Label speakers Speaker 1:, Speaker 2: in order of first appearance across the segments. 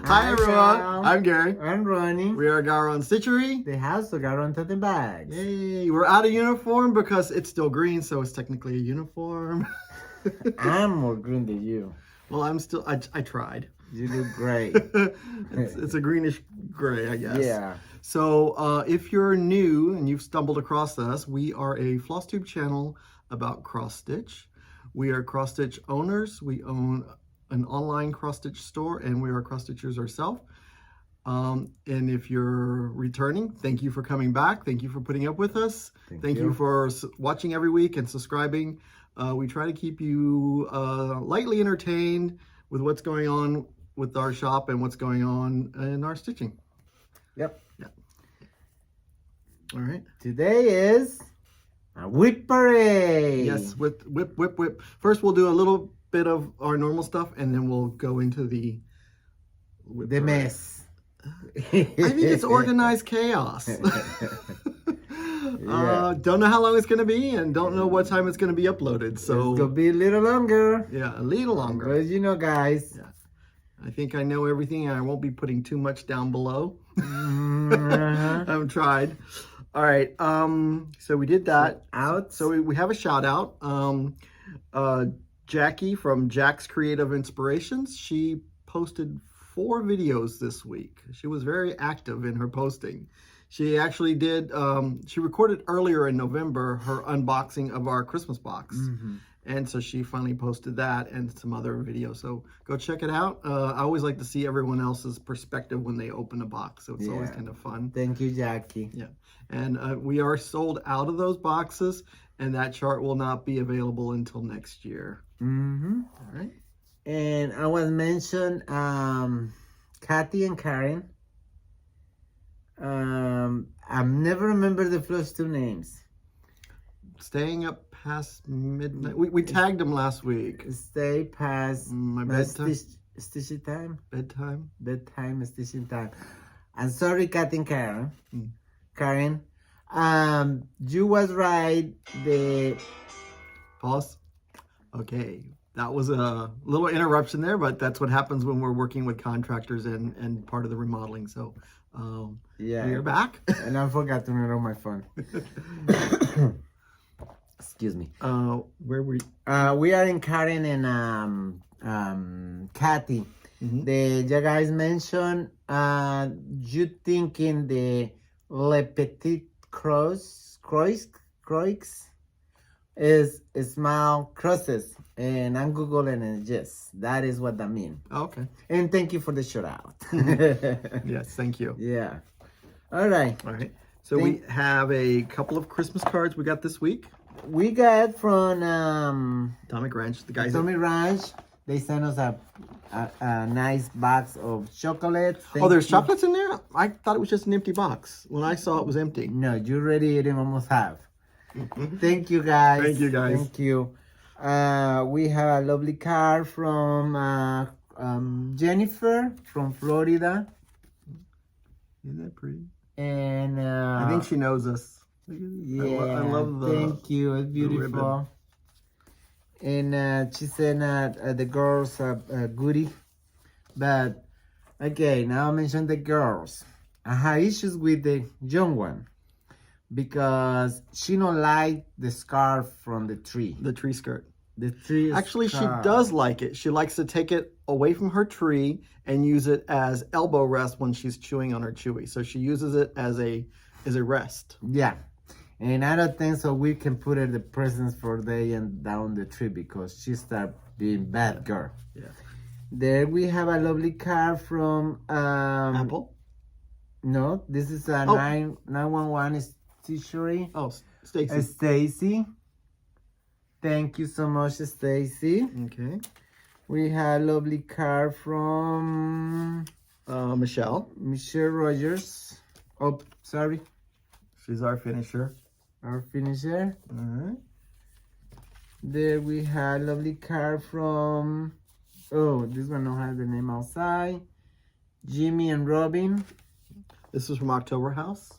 Speaker 1: Hi everyone, I'm Gary.
Speaker 2: I'm Ronny.
Speaker 1: We are GaRon Stitchery.
Speaker 2: The house of GaRon tote bags.
Speaker 1: Yay, we're out of uniform because it's still green, so it's technically a uniform.
Speaker 2: I'm more green than you.
Speaker 1: Well, I tried.
Speaker 2: You do great.
Speaker 1: It's a greenish gray, I guess.
Speaker 2: Yeah.
Speaker 1: So if you're new and you've stumbled across us, we are a Flosstube channel about cross stitch. We are cross stitch owners. We own an online cross stitch store, and we are cross stitchers ourselves. And if you're returning, thank you for coming back. Thank you for putting up with us. Thank you for watching every week and subscribing. We try to keep you lightly entertained with what's going on with our shop and what's going on in our stitching.
Speaker 2: Yep.
Speaker 1: Yeah. All right.
Speaker 2: Today is a WIP parade.
Speaker 1: Yes, with WIP, WIP, WIP. First, we'll do a little bit of our normal stuff, and then we'll go into the WIP parade.
Speaker 2: Mess.
Speaker 1: I think it's organized chaos. Don't know how long it's going to be, and don't know what time it's going to be uploaded. So
Speaker 2: it's going to be a little longer.
Speaker 1: Yeah, a little longer.
Speaker 2: But you know, guys.
Speaker 1: Yeah. I think I know everything, and I won't be putting too much down below. I've tried. All right. So we did that. So we have a shout out. Jackie from Jack's Creative Inspirations. She posted 4 videos this week. She was very active in her posting. She actually did, she recorded earlier in November her unboxing of our Christmas box. And so she finally posted that and some other videos. So go check it out. I always like to see everyone else's perspective when they open a box. So it's always kind of fun.
Speaker 2: Thank you, Jackie.
Speaker 1: Yeah. And we are sold out of those boxes, and that chart will not be available until next year. All right.
Speaker 2: And I was mentioned Kathy and Karen. I've never remembered the first 2 names.
Speaker 1: Staying up past midnight. We tagged them last week.
Speaker 2: Stay past
Speaker 1: my bedtime.
Speaker 2: Stitching time.
Speaker 1: Bedtime.
Speaker 2: Bedtime stitching time. I'm sorry, Kathy and Karen. Karen, you was right. The
Speaker 1: pause. Okay, that was a little interruption there, but that's what happens when we're working with contractors and part of the remodeling. So
Speaker 2: yeah,
Speaker 1: we are back.
Speaker 2: And I forgot to turn on my phone. Excuse me.
Speaker 1: Where we
Speaker 2: are in Karen and Kathy. You guys mentioned you thinking the Le Petit Croix is small crosses, and I'm googling and yes, that is what that means.
Speaker 1: Okay.
Speaker 2: And thank you for the shout out.
Speaker 1: Yes, thank you.
Speaker 2: Yeah. All right.
Speaker 1: So we have a couple of Christmas cards we got this week.
Speaker 2: We got from
Speaker 1: Atomic Ranch, the guys.
Speaker 2: Atomic Ranch. They sent us a nice box of chocolates.
Speaker 1: There's chocolates in there? I thought it was just an empty box. When I saw it was empty.
Speaker 2: No, you already ate them almost half. Thank you, guys.
Speaker 1: Thank you, guys.
Speaker 2: Thank you. We have a lovely card from Jennifer from Florida.
Speaker 1: Isn't that pretty?
Speaker 2: And
Speaker 1: I think she knows us.
Speaker 2: Yeah,
Speaker 1: I love the.
Speaker 2: Thank you. It's beautiful. And she sent the girls a goodie. But okay, now I mention the girls. I have issues with the young one because she don't like the scarf from the tree.
Speaker 1: The tree skirt.
Speaker 2: The tree
Speaker 1: Actually,
Speaker 2: scarf.
Speaker 1: she does like it. She likes to take it away from her tree and use it as elbow rest when she's chewing on her chewy. So she uses it as a rest.
Speaker 2: Yeah. And I don't think so we can put her the presents for day and down the tree because she start being bad girl.
Speaker 1: Yeah.
Speaker 2: There we have a lovely card from
Speaker 1: Apple.
Speaker 2: No, this is a 911 Stitchery.
Speaker 1: Oh, Stacy.
Speaker 2: Stacy. Thank you so much, Stacy.
Speaker 1: Okay.
Speaker 2: We have a lovely card from
Speaker 1: Michelle
Speaker 2: Rogers. Oh, sorry.
Speaker 1: She's our finisher.
Speaker 2: Our finisher.
Speaker 1: All right.
Speaker 2: There we have a lovely card from, this one don't have the name outside. Jimmy and Robin.
Speaker 1: This is from October House.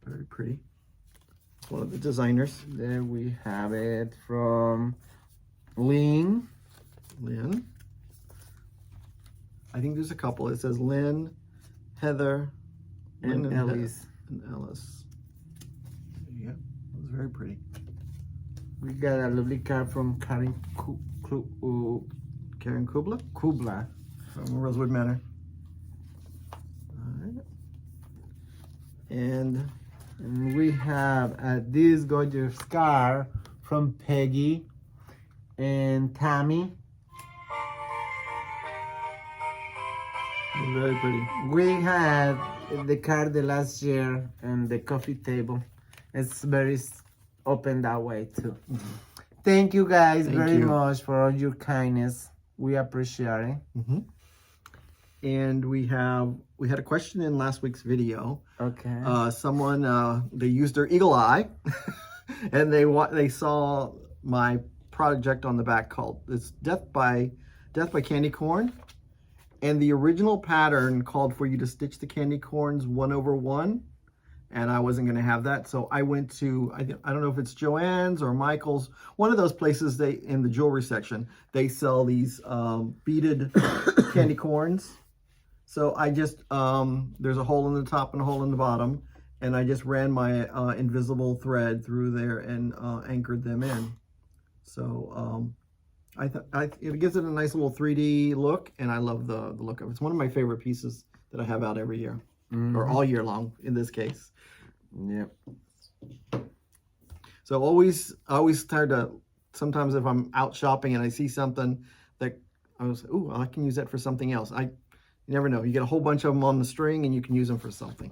Speaker 1: Very pretty. One of the designers.
Speaker 2: There we have it from Lynn.
Speaker 1: I think this a couple. It says Lynn, Heather,
Speaker 2: and
Speaker 1: Lynn
Speaker 2: Ellis.
Speaker 1: And Ellis. Yeah, it was very pretty.
Speaker 2: We got a lovely card from Karen
Speaker 1: Karen Kubla
Speaker 2: Kubla.
Speaker 1: from Rosewood Manor. All right. And
Speaker 2: we have this gorgeous card from Peggy and Tammy.
Speaker 1: very pretty.
Speaker 2: We had the card the last year and the coffee table. It's very open that way too. Thank you guys very much for all your kindness. We appreciate it.
Speaker 1: And we had a question in last week's video.
Speaker 2: Okay.
Speaker 1: Someone they used their eagle eye, and they saw my project on the back called it's Death by Candy Corn, and the original pattern called for you to stitch the candy corns 1/1, and I wasn't going to have that, so I went to I don't know if it's Joann's or Michael's, one of those places in the jewelry section they sell these beaded candy corns. So I just there's a hole in the top and a hole in the bottom, and I just ran my invisible thread through there and anchored them in. So it gives it a nice little 3D look, and I love the look of it. It's one of my favorite pieces that I have out every year, or all year long in this case.
Speaker 2: Yep.
Speaker 1: So I always try to, sometimes if I'm out shopping and I see something that I can use that for something else. You never know. You get a whole bunch of them on the string and you can use them for something.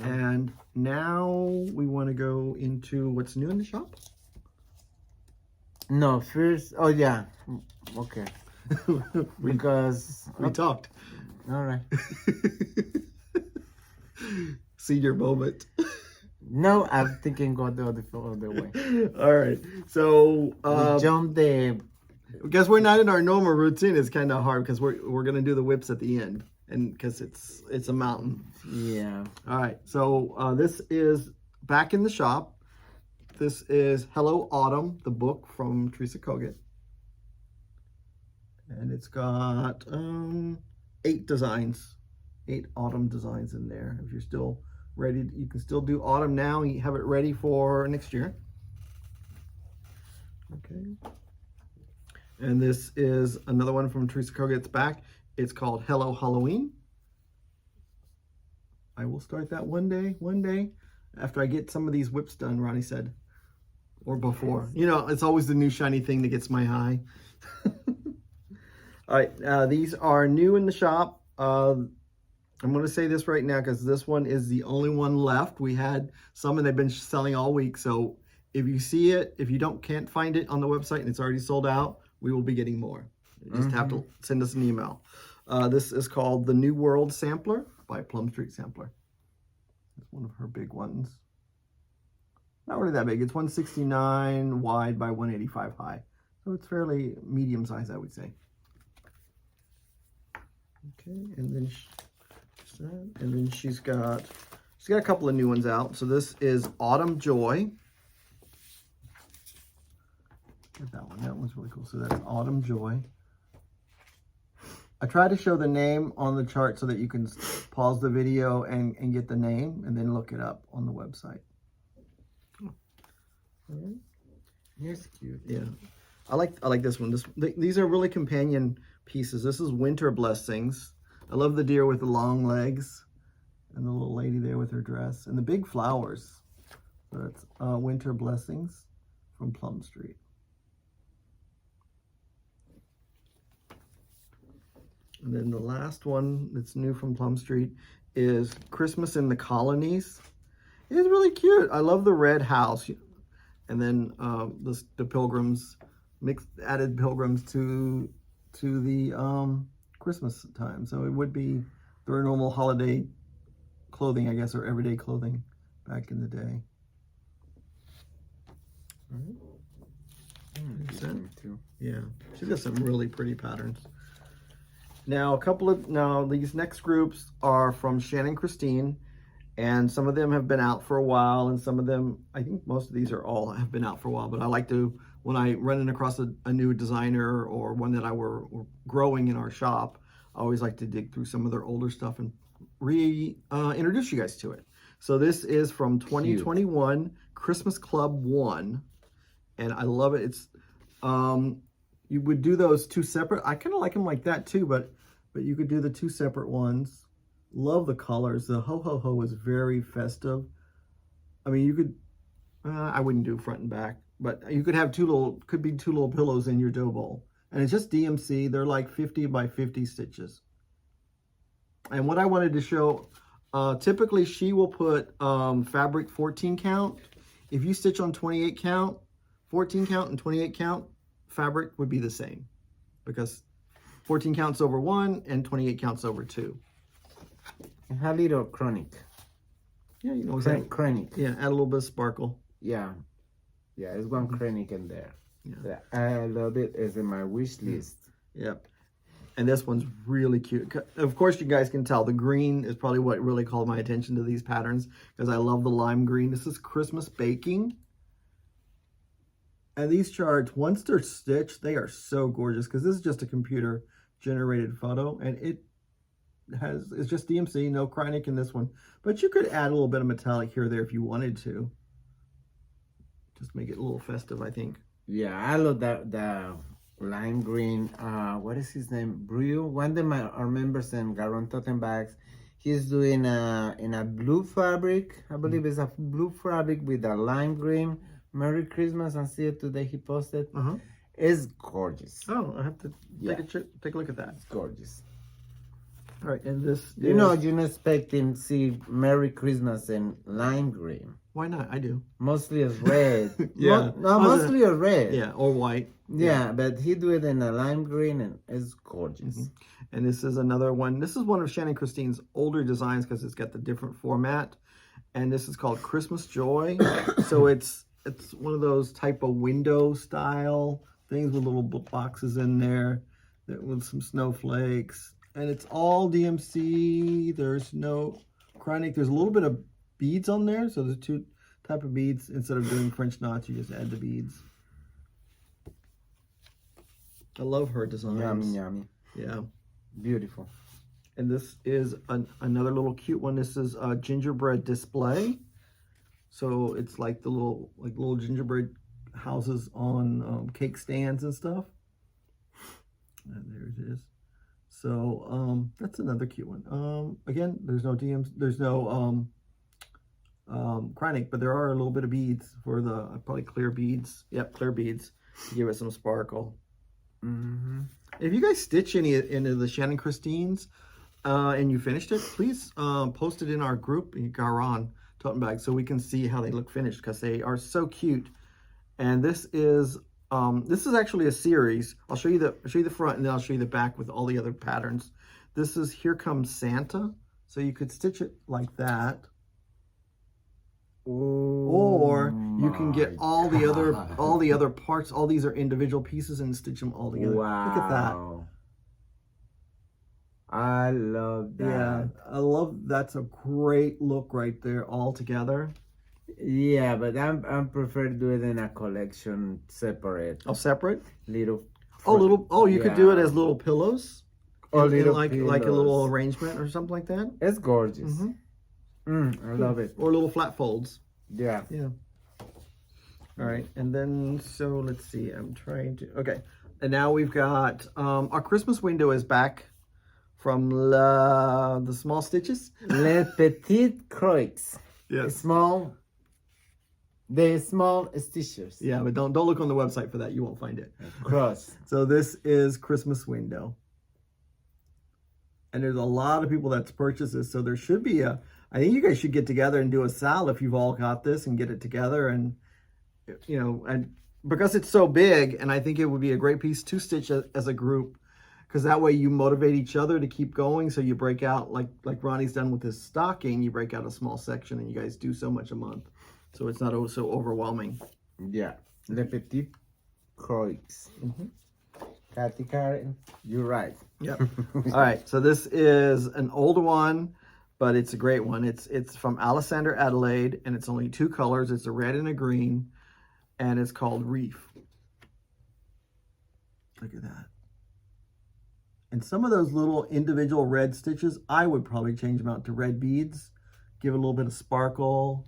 Speaker 1: And now we want to go into what's new in the shop.
Speaker 2: No, first, oh yeah, okay. Because
Speaker 1: we talked.
Speaker 2: All right.
Speaker 1: Senior moment.
Speaker 2: No, I'm thinking go the other way.
Speaker 1: All right. So
Speaker 2: we jumped the.
Speaker 1: Because we're not in our normal routine, it's kind of hard because we're gonna do the whips at the end, and because it's a mountain.
Speaker 2: Yeah.
Speaker 1: All right. So this is back in the shop. This is Hello Autumn, the book from Teresa Kogut, and it's got 8 designs, 8 autumn designs in there. If you're still ready, you can still do autumn now. You have it ready for next year. Okay. And this is another one from Teresa Kogut's back. It's called Hello Halloween. I will start that one day after I get some of these whips done, Ronnie said, or before. You know, it's always the new shiny thing that gets my eye. All right, these are new in the shop. I'm going to say this right now because this one is the only one left. We had some and they've been selling all week. So if you see it, if you can't find it on the website and it's already sold out, we will be getting more. You just have to send us an email. This is called The New World Sampler by Plum Street Sampler. It's one of her big ones. Not really that big. It's 169 wide by 185 high. So it's fairly medium size, I would say. Okay, and then she's got a couple of new ones out. So this is Autumn Joy. That one's really cool. So that's Autumn Joy. I try to show the name on the chart so that you can pause the video and get the name and then look it up on the website. All right.
Speaker 2: Here's cute.
Speaker 1: Yeah, I like this one. These are really companion pieces. This is Winter Blessings. I love the deer with the long legs and the little lady there with her dress and the big flowers. So that's Winter Blessings from Plum Street. And then the last one that's new from Plum Street is Christmas in the Colonies. It's really cute. I love the red house. And then the pilgrims, added pilgrims to the Christmas time. So it would be their normal holiday clothing, I guess, or everyday clothing back in the day. All right. Yeah, she does some really pretty patterns. Now, these next groups are from Shannon Christine, and some of them have been out for a while, and some of them, I think most of these have been out for a while, but I like to, when I run across a new designer or one that we're growing in our shop, I always like to dig through some of their older stuff and introduce you guys to it. So this is from 2021 Christmas Club 1, and I love it. It's you would do those two separate. I kind of like them like that too, but you could do the two separate ones. Love the colors. The ho ho ho is very festive. I mean, you could. I wouldn't do front and back, but you could have two little pillows in your dough bowl, and it's just DMC. They're like 50 by 50 stitches. And what I wanted to show, typically she will put fabric 14 count. If you stitch on 28 count, 14 count and 28 count, fabric would be the same, because 14 counts over 1 and 28 counts over 2.
Speaker 2: And a little chronic.
Speaker 1: Yeah, you know exactly.
Speaker 2: Chronic.
Speaker 1: Yeah, add a little bit of sparkle.
Speaker 2: Yeah. Yeah, there's one chronic in there.
Speaker 1: Yeah.
Speaker 2: I love it. It's in my wish list.
Speaker 1: Yep. And this one's really cute. Of course, you guys can tell the green is probably what really called my attention to these patterns, because I love the lime green. This is Christmas baking. And these charts, once they're stitched, they are so gorgeous, because this is just a computer generated photo, and it's just DMC, no chronic in this one. But you could add a little bit of metallic here or there if you wanted to. Just make it a little festive, I think.
Speaker 2: Yeah, I love the lime green. What is his name? Brew. One of our members in GaRon Totem Bags, he's doing in a blue fabric. I believe it's a blue fabric with a lime green. Merry Christmas, and see it today. He posted. It's gorgeous.
Speaker 1: Oh, I have to take a look at that.
Speaker 2: It's gorgeous.
Speaker 1: All right, and this
Speaker 2: you know, you're not expecting to see Merry Christmas in lime green.
Speaker 1: Why not? I do.
Speaker 2: Mostly as red.
Speaker 1: Yeah.
Speaker 2: Mostly as red.
Speaker 1: Yeah, or white.
Speaker 2: Yeah, but he do it in a lime green, and it's gorgeous.
Speaker 1: And this is another one. This is one of Shannon Christine's older designs, because it's got the different format. And this is called Christmas Joy. So it's one of those type of window style things with little boxes in there with some snowflakes. And it's all DMC. There's no chronic. There's a little bit of beads on there. So there's two type of beads. Instead of doing French knots, you just add the beads. I love her designs.
Speaker 2: Yummy, yummy.
Speaker 1: Yeah.
Speaker 2: Beautiful.
Speaker 1: And this is another little cute one. This is a gingerbread display. So it's like the little gingerbread houses on cake stands and stuff. And there it is. So that's another cute one. Again, there's no chronic, but there are a little bit of beads for the probably clear beads. Yep, clear beads to give it some sparkle. If you guys stitch any into the Shannon Christine's and you finished it, please post it in our group in GaRon Totem Bag so we can see how they look finished, because they are so cute. And this is actually a series. I'll show you the front, and then I'll show you the back with all the other patterns. This is Here Comes Santa. So you could stitch it like that. Or you can get all the other parts. All these are individual pieces, and stitch them all together.
Speaker 2: Wow.
Speaker 1: Look at that.
Speaker 2: I love that.
Speaker 1: Yeah, I love that's a great look right there all together.
Speaker 2: Yeah, but I'm prefer to do it in a collection separate.
Speaker 1: Oh, separate?
Speaker 2: Little.
Speaker 1: You could do it as little pillows.
Speaker 2: Or little
Speaker 1: like a little arrangement or something like that.
Speaker 2: It's gorgeous. I love it.
Speaker 1: Or little flat folds.
Speaker 2: Yeah.
Speaker 1: Yeah. All right, and then so let's see. I'm trying to. Okay, and now we've got our Christmas window is back from the small stitches.
Speaker 2: Les petites croix.
Speaker 1: Yes.
Speaker 2: The small stitches.
Speaker 1: Yeah, but don't look on the website for that. You won't find it.
Speaker 2: Cross.
Speaker 1: So this is Christmas window. And there's a lot of people that's purchased this. So there should be I think you guys should get together and do a sale if you've all got this and get it together. And, you know, and because it's so big, and I think it would be a great piece to stitch as a group, because that way you motivate each other to keep going. So you break out, like Ronnie's done with his stocking, you break out a small section and you guys do so much a month. So it's not so overwhelming.
Speaker 2: Yeah. Les petites croix. Kathy Karen, you're right.
Speaker 1: Yep. All right. So this is an older one, but it's a great one. It's from Alexander Adelaide, and it's only 2 colors. It's a red and a green, and it's called Reef. Look at that. And some of those little individual red stitches, I would probably change them out to red beads, give it a little bit of sparkle.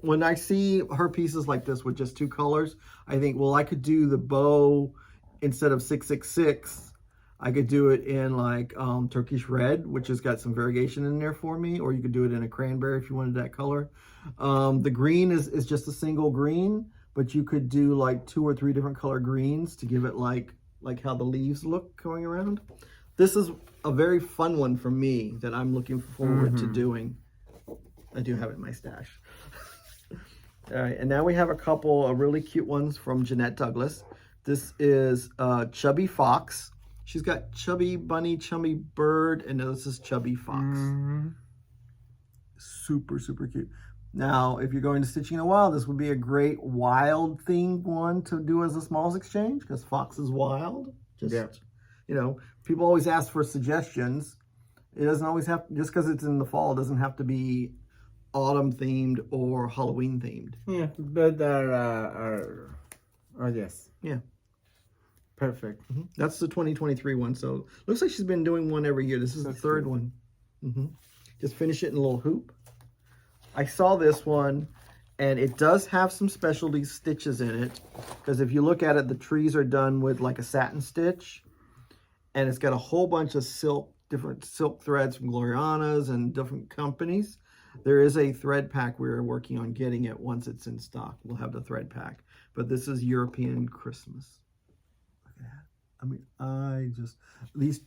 Speaker 1: When I see her pieces like this with just 2 colors, I think, well, I could do the bow instead of 666. I could do it in like Turkish red, which has got some variegation in there for me, or you could do it in a cranberry if you wanted that color. The green is just a single green, but you could do like 2 or 3 different color greens to give it like how the leaves look going around. This is a very fun one for me that I'm looking forward to doing. I do have it in my stash. All right, and now we have a couple of really cute ones from Jeanette Douglas. This is Chubby Fox. She's got Chubby Bunny, Chubby Bird, and this is Chubby Fox. Super, super cute. Now, if you're going to Stitching in a Wild, this would be a great wild themed one to do as a smalls exchange, because Fox is wild. You know, people always ask for suggestions. It doesn't always have, just because it's in the fall, it doesn't have to be autumn themed or Halloween themed.
Speaker 2: Yeah, but oh yes.
Speaker 1: Yeah.
Speaker 2: Perfect.
Speaker 1: That's the 2023 one. So looks like she's been doing one every year. This is the 3rd one. Just finish it in a little hoop. I saw this one, and it does have some specialty stitches in it, because if you look at it, the trees are done with like a satin stitch, and it's got a whole bunch of different silk threads from Gloriana's and different companies. There is a thread pack we're working on getting it once it's in stock. We'll have the thread pack, but this is European Christmas. Look at that. I mean,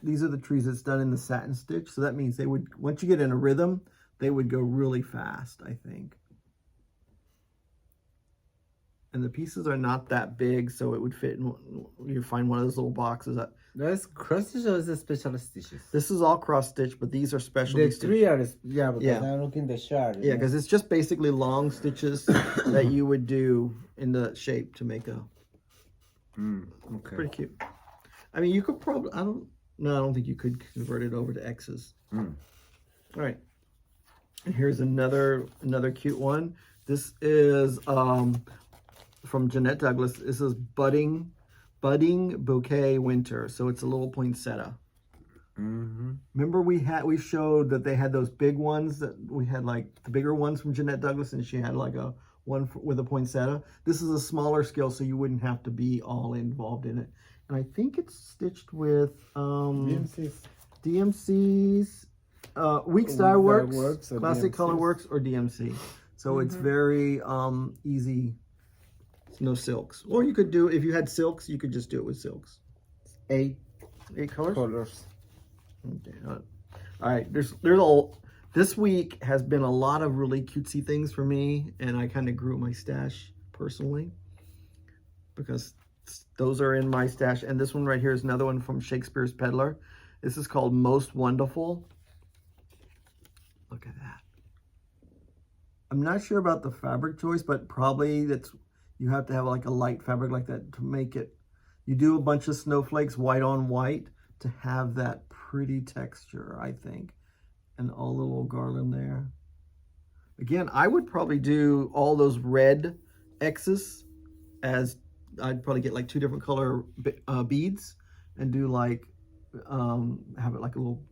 Speaker 1: these are the trees that's done in the satin stitch. So that means they would, once you get in a rhythm, they would go really fast, I think. And the pieces are not that big, so it would fit in, you find one of those little boxes.
Speaker 2: That's cross stitch or is it special stitches?
Speaker 1: This is all cross stitch, but these are specialty
Speaker 2: The 3 are, yeah, because
Speaker 1: Yeah.
Speaker 2: I'm looking the chart.
Speaker 1: Yeah, because it's just basically long stitches that you would do in the shape to make a...
Speaker 2: Okay.
Speaker 1: Pretty cute. I mean, you could probably... I don't think you could convert it over to X's. All right. And here's another cute one. This is from Jeanette Douglas. This is Budding Bouquet Winter. So it's a little poinsettia. Remember we showed that they had those big ones, that we had like the bigger ones from Jeanette Douglas, and she had like a one with a poinsettia. This is a smaller scale, so you wouldn't have to be all involved in it. And I think it's stitched with DMC's Week Style Works, Classic Color Works, or DMC. So it's very easy. No silks. Or you could do, if you had silks, you could just do it with silks. 8 colors. Okay. All right. This week has been a lot of really cutesy things for me, and I kind of grew my stash personally because those are in my stash. And this one right here is another one from Shakespeare's Peddler. This is called Most Wonderful. Look at that. I'm not sure about the fabric choice, but probably you have to have like a light fabric like that to make it. You do a bunch of snowflakes white on white to have that pretty texture, I think. And all the little garland there. Again, I would probably do all those red X's as I'd probably get like 2 different color beads and do like, have it like a little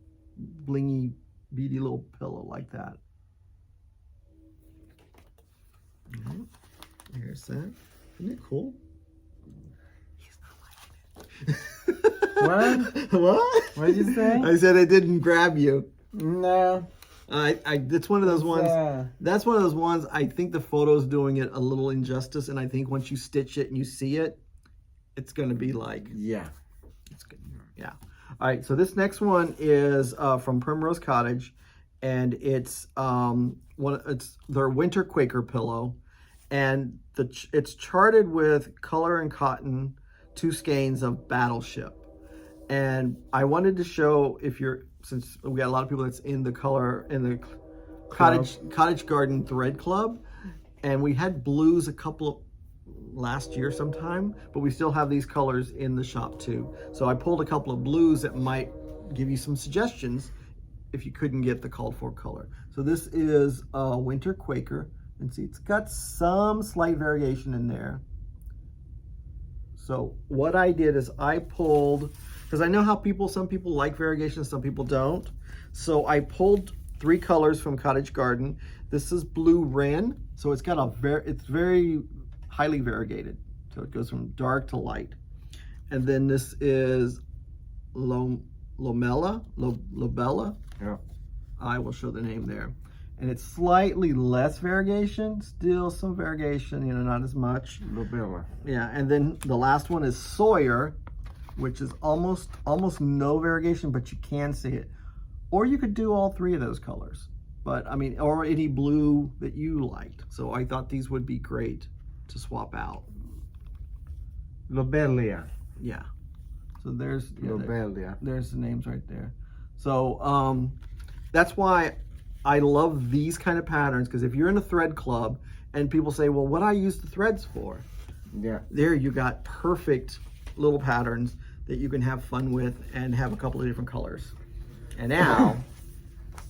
Speaker 1: blingy, beady little pillow like that. Here's that. Isn't it cool? He's not liking it. What? What
Speaker 2: did you say?
Speaker 1: I said it didn't grab you.
Speaker 2: No.
Speaker 1: It's one of those ones. That's one of those ones. I think the photo's doing it a little injustice, and I think once you stitch it and you see it, it's going to be like,
Speaker 2: yeah,
Speaker 1: it's good. Yeah. All right. So this next one is from Primrose Cottage, and it's it's their Winter Quaker pillow, and it's charted with color and cotton 2 skeins of Battleship, and I wanted to show, since we got a lot of people that's in the cottage garden thread club, and we had blues a couple of last year sometime, but we still have these colors in the shop too. So I pulled a couple of blues that might give you some suggestions if you couldn't get the called for color. So this is Winter Quaker, and see, it's got some slight variation in there. So what I did is I pulled because I know how some people like variegations, some people don't. So I pulled 3 colors from Cottage Garden. This is Blue Wren, so it's got it's very highly variegated. So it goes from dark to light. And then this is Lobella.
Speaker 2: Yeah.
Speaker 1: I will show the name there. And it's slightly less variegation, still some variegation, not as much.
Speaker 2: Lobella.
Speaker 1: Yeah, and then the last one is Sawyer, which is almost no variegation, but you can see it. Or you could do all 3 of those colors. But I mean, or any blue that you liked. So I thought these would be great to swap out.
Speaker 2: Lobella.
Speaker 1: Yeah. So there's
Speaker 2: Lobella.
Speaker 1: there's the names right there. So that's why I love these kind of patterns, because if you're in a thread club and people say, well, what do I use the threads for?
Speaker 2: Yeah.
Speaker 1: There you got perfect little patterns that you can have fun with and have a couple of different colors. And now,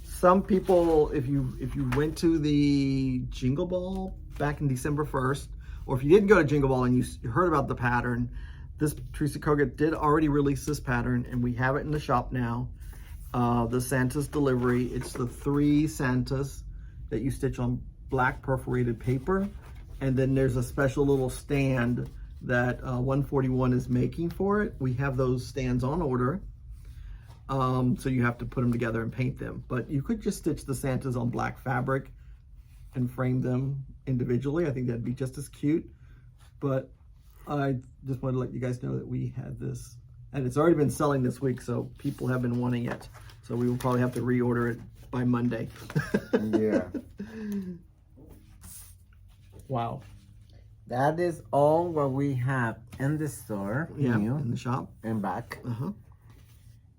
Speaker 1: some people, if you went to the Jingle Ball back in December 1st, or if you didn't go to Jingle Ball and you heard about the pattern, this Teresa Koga did already release this pattern, and we have it in the shop now. The Santa's Delivery. It's the 3 Santas that you stitch on black perforated paper, and then there's a special little stand that 141 is making for it. We have those stands on order, so you have to put them together and paint them. But you could just stitch the Santas on black fabric and frame them individually. I think that'd be just as cute. But I just wanted to let you guys know that we had this, and it's already been selling this week, so people have been wanting it. So we will probably have to reorder it by Monday.
Speaker 2: Yeah.
Speaker 1: Wow.
Speaker 2: That is all what we have in the store.
Speaker 1: Yeah,
Speaker 2: new
Speaker 1: in the shop.
Speaker 2: and back.
Speaker 1: Uh-huh.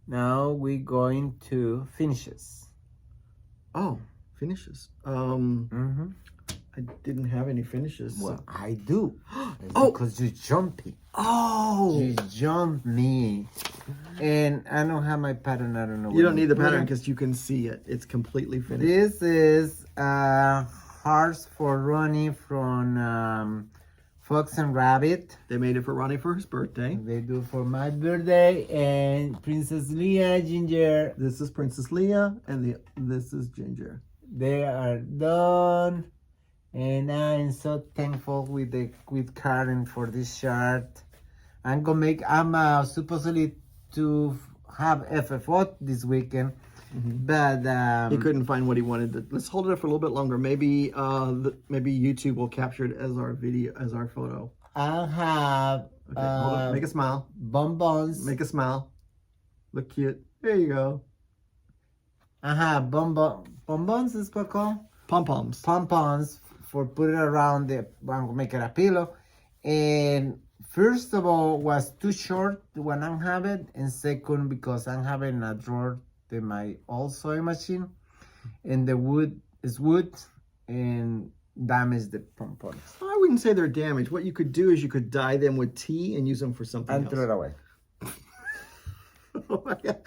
Speaker 2: Now we're going to finishes.
Speaker 1: Oh, finishes.
Speaker 2: Mm-hmm.
Speaker 1: I didn't have any finishes.
Speaker 2: Well, I do.
Speaker 1: Oh!
Speaker 2: Because you jumpy.
Speaker 1: Oh!
Speaker 2: You jumped me. And I don't have my pattern. I don't know.
Speaker 1: You don't need the pattern because you can see it. It's completely finished.
Speaker 2: This is Hearts for Ronny from Fox and Rabbit.
Speaker 1: They made it for Ronny for his birthday.
Speaker 2: They do for my birthday. And Princess Leia, Ginger.
Speaker 1: This is Princess Leia, and this is Ginger.
Speaker 2: They are done. And I'm so thankful with Karen for this shirt. I'm supposedly to have FFO this weekend, but
Speaker 1: He couldn't find what he wanted. Let's hold it up for a little bit longer. Maybe maybe YouTube will capture it as our video, as our photo.
Speaker 2: I'll have
Speaker 1: Okay, hold up. Make a smile.
Speaker 2: bonbons.
Speaker 1: Make a smile. Look cute. There you go.
Speaker 2: I have bonbons is what called?
Speaker 1: Pom-poms.
Speaker 2: Pom-poms for put it around the make it a pillow. And first of all was too short when I have it, and second because I'm having a drawer in my old sewing machine, and the wood is wood and damage the pom-poms.
Speaker 1: I wouldn't say they're damaged. What you could do is you could dye them with tea and use them for something
Speaker 2: And
Speaker 1: else.
Speaker 2: throw it away.
Speaker 1: Oh my God.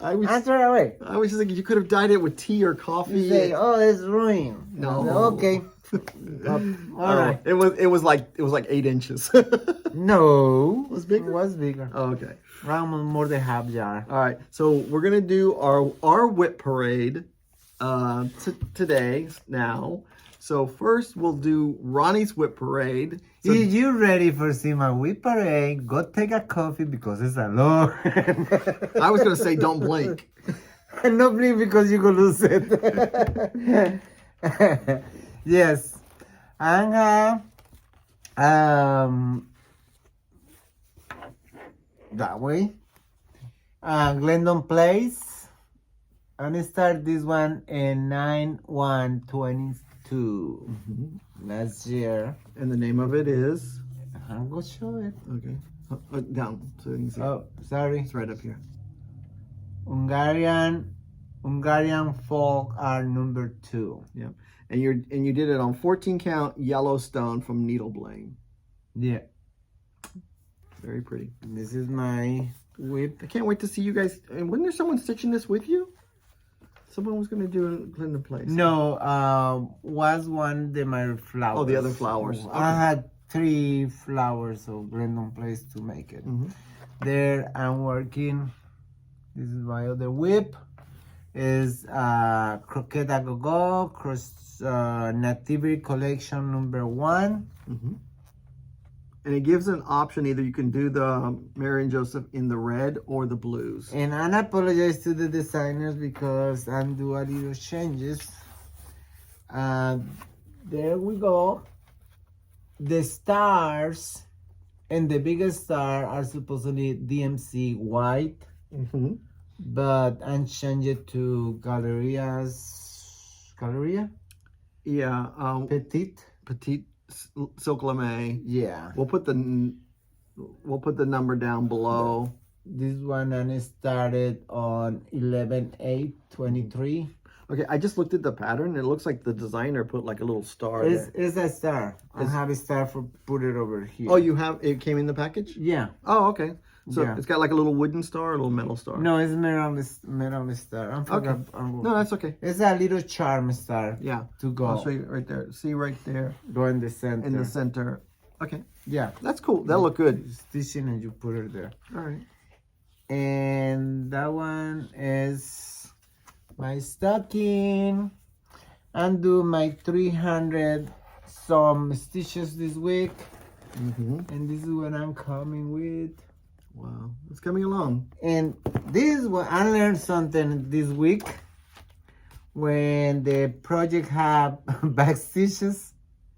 Speaker 1: I
Speaker 2: And throw it away.
Speaker 1: was just thinking you could have dyed it with tea or coffee.
Speaker 2: You say, oh, it's ruined.
Speaker 1: No.
Speaker 2: Okay. All right.
Speaker 1: It was like 8 inches.
Speaker 2: No.
Speaker 1: Was bigger?
Speaker 2: It was bigger.
Speaker 1: Oh, okay.
Speaker 2: Around more than half jar.
Speaker 1: All right. So we're gonna do our WIP parade today now. So first we'll do Ronny's WIP parade. So
Speaker 2: If you ready for see my WIP parade, go take a coffee because it's a long.
Speaker 1: I was gonna say don't blink.
Speaker 2: And not blink because you gonna lose it. Yes. And that way. Glendon Place. And I start this one in 9/1/22 last year.
Speaker 1: And the name of it is
Speaker 2: I'm gonna show it.
Speaker 1: okay. Down so you can see.
Speaker 2: Oh, sorry.
Speaker 1: It's right up here.
Speaker 2: Hungarian folk are number 2.
Speaker 1: Yeah. And you did it on 14 count Yellowstone from Needle Blame.
Speaker 2: Yeah.
Speaker 1: Very pretty.
Speaker 2: This is my WIP.
Speaker 1: I can't wait to see you guys. And wasn't there someone stitching this with you? Someone was going to do it in the place.
Speaker 2: No, was one of my flowers.
Speaker 1: Oh, the other flowers.
Speaker 2: I had 3 flowers of random place to make it.
Speaker 1: Mm-hmm.
Speaker 2: There I'm working. This is my other WIP. Is Croquet a Go-Go Cross Nativity Collection number 1.
Speaker 1: Mm-hmm. And it gives an option, either you can do the Mary and Joseph in the red or the blues.
Speaker 2: And I apologize to the designers because I'm doing little changes. There we go. The stars and the biggest star are supposedly DMC white,
Speaker 1: Mm-hmm.
Speaker 2: but I'm changed it to Galleria?
Speaker 1: Yeah.
Speaker 2: Petite?
Speaker 1: Silk Lame.
Speaker 2: Yeah.
Speaker 1: We'll put the number down below.
Speaker 2: This one I started on 11/8/23.
Speaker 1: Okay, I just looked at the pattern. It looks like the designer put like a little star there.
Speaker 2: It's a star. I have a star for put it over here.
Speaker 1: Oh, you have it came in the package?
Speaker 2: Yeah.
Speaker 1: Oh, okay. So
Speaker 2: Yeah.
Speaker 1: it's got like a little wooden star, or a little metal star.
Speaker 2: No, it's metal star.
Speaker 1: Okay. No, that's okay.
Speaker 2: It's a little charm star.
Speaker 1: Yeah.
Speaker 2: To go.
Speaker 1: I'll show you right there. See right there
Speaker 2: Go in the center.
Speaker 1: in the center. Okay.
Speaker 2: Yeah.
Speaker 1: That's cool. That'll look good.
Speaker 2: Stitching and you put it there.
Speaker 1: All right.
Speaker 2: And that one is my stocking. And do my 300 some stitches this week.
Speaker 1: Mm-hmm.
Speaker 2: And this is what I'm coming with.
Speaker 1: Wow. It's coming along.
Speaker 2: And this is what I learned something this week. When the project have back stitches,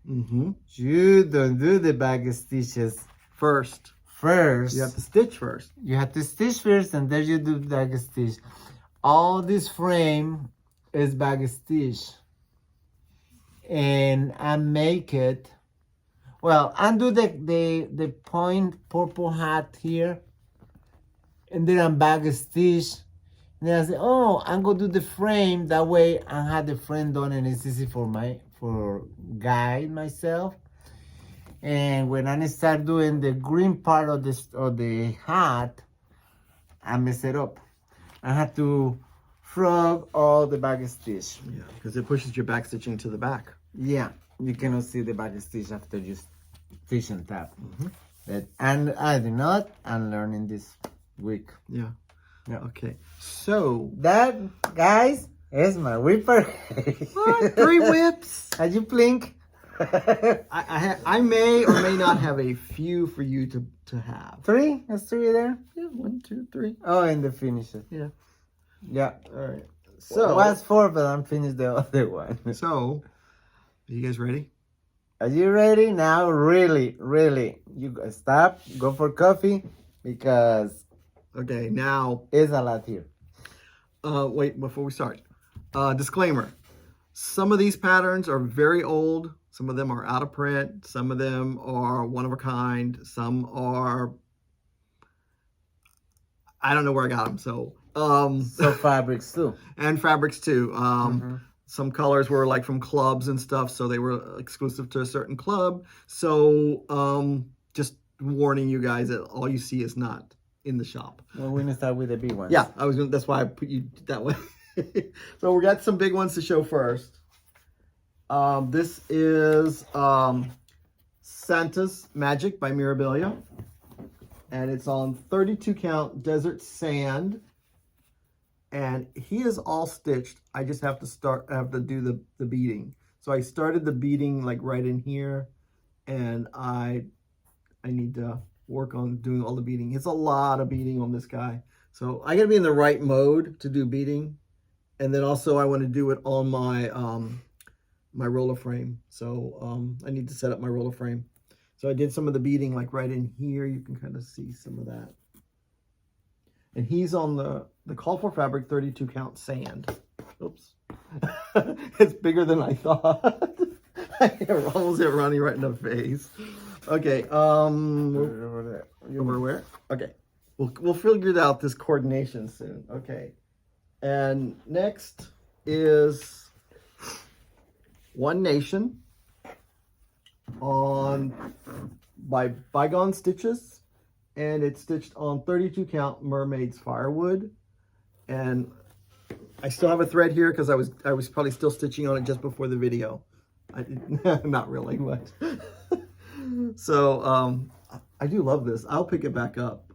Speaker 1: Mm-hmm.
Speaker 2: you don't do the back stitches
Speaker 1: First.
Speaker 2: first.
Speaker 1: You have to stitch first.
Speaker 2: You have to stitch first and then you do back stitch. All this frame is back stitch. And I make it, well, undo the point purple hat here. And then I'm back stitch. And then I say, oh, I'm gonna do the frame. That way I have the frame done and it's easy for guide myself. And when I start doing the green part of the hat, I mess it up. I have to frog all the back stitch.
Speaker 1: Yeah, because it pushes your back stitching to the back.
Speaker 2: Yeah, you cannot see the back stitch after you stitch and tap.
Speaker 1: Mm-hmm.
Speaker 2: And I do not. I'm learning this week.
Speaker 1: Yeah.
Speaker 2: Yeah.
Speaker 1: Okay. So
Speaker 2: That, guys, is my whipper.
Speaker 1: what? 3 whips.
Speaker 2: Are you blink?
Speaker 1: I may or may not have a few for you to have.
Speaker 2: 3? There's 3 there.
Speaker 1: Yeah, 1, 2, 3.
Speaker 2: Oh, and the finisher.
Speaker 1: Yeah.
Speaker 2: Yeah.
Speaker 1: All right.
Speaker 2: So
Speaker 1: So
Speaker 2: it was 4, but I'm finished the other one.
Speaker 1: So, are you guys ready?
Speaker 2: Are you ready now? Really, you stop, go for coffee because
Speaker 1: Okay. Now,
Speaker 2: it's a lot here.
Speaker 1: wait before we start. Disclaimer: some of these patterns are very old. Some of them are out of print. Some of them are one of a kind. Some are, I don't know where I got them. So
Speaker 2: Fabrics too.
Speaker 1: and fabrics too.
Speaker 2: Mhm.
Speaker 1: Some colors were like from clubs and stuff, so they were exclusive to a certain club. So just warning you guys that all you see is not in the shop.
Speaker 2: Well, we're gonna start with the big ones.
Speaker 1: Yeah, that's why I put you that way. So we got some big ones to show first. This is Santa's Magic by Mirabilia. And it's on 32 count desert sand. And he is all stitched. I just have to do the beading. So I started the beading like right in here. And I need to work on doing all the beading. It's a lot of beading on this guy. So I gotta be in the right mode to do beading. And then also I want to do it on my my roller frame. So I need to set up my roller frame. So I did some of the beading like right in here. You can kind of see some of that. And he's on the call for fabric 32 count sand. Oops. It's bigger than I thought. I almost hit Ronnie right in the face. Okay. Over where? Okay. We'll figure out this coordination soon. Okay. And next is One Nation by Bygone Stitches, and it's stitched on 32 count Mermaid's Firewood. And I still have a thread here because I was probably still stitching on it just before the video. Not really, but So I do love this. I'll pick it back up.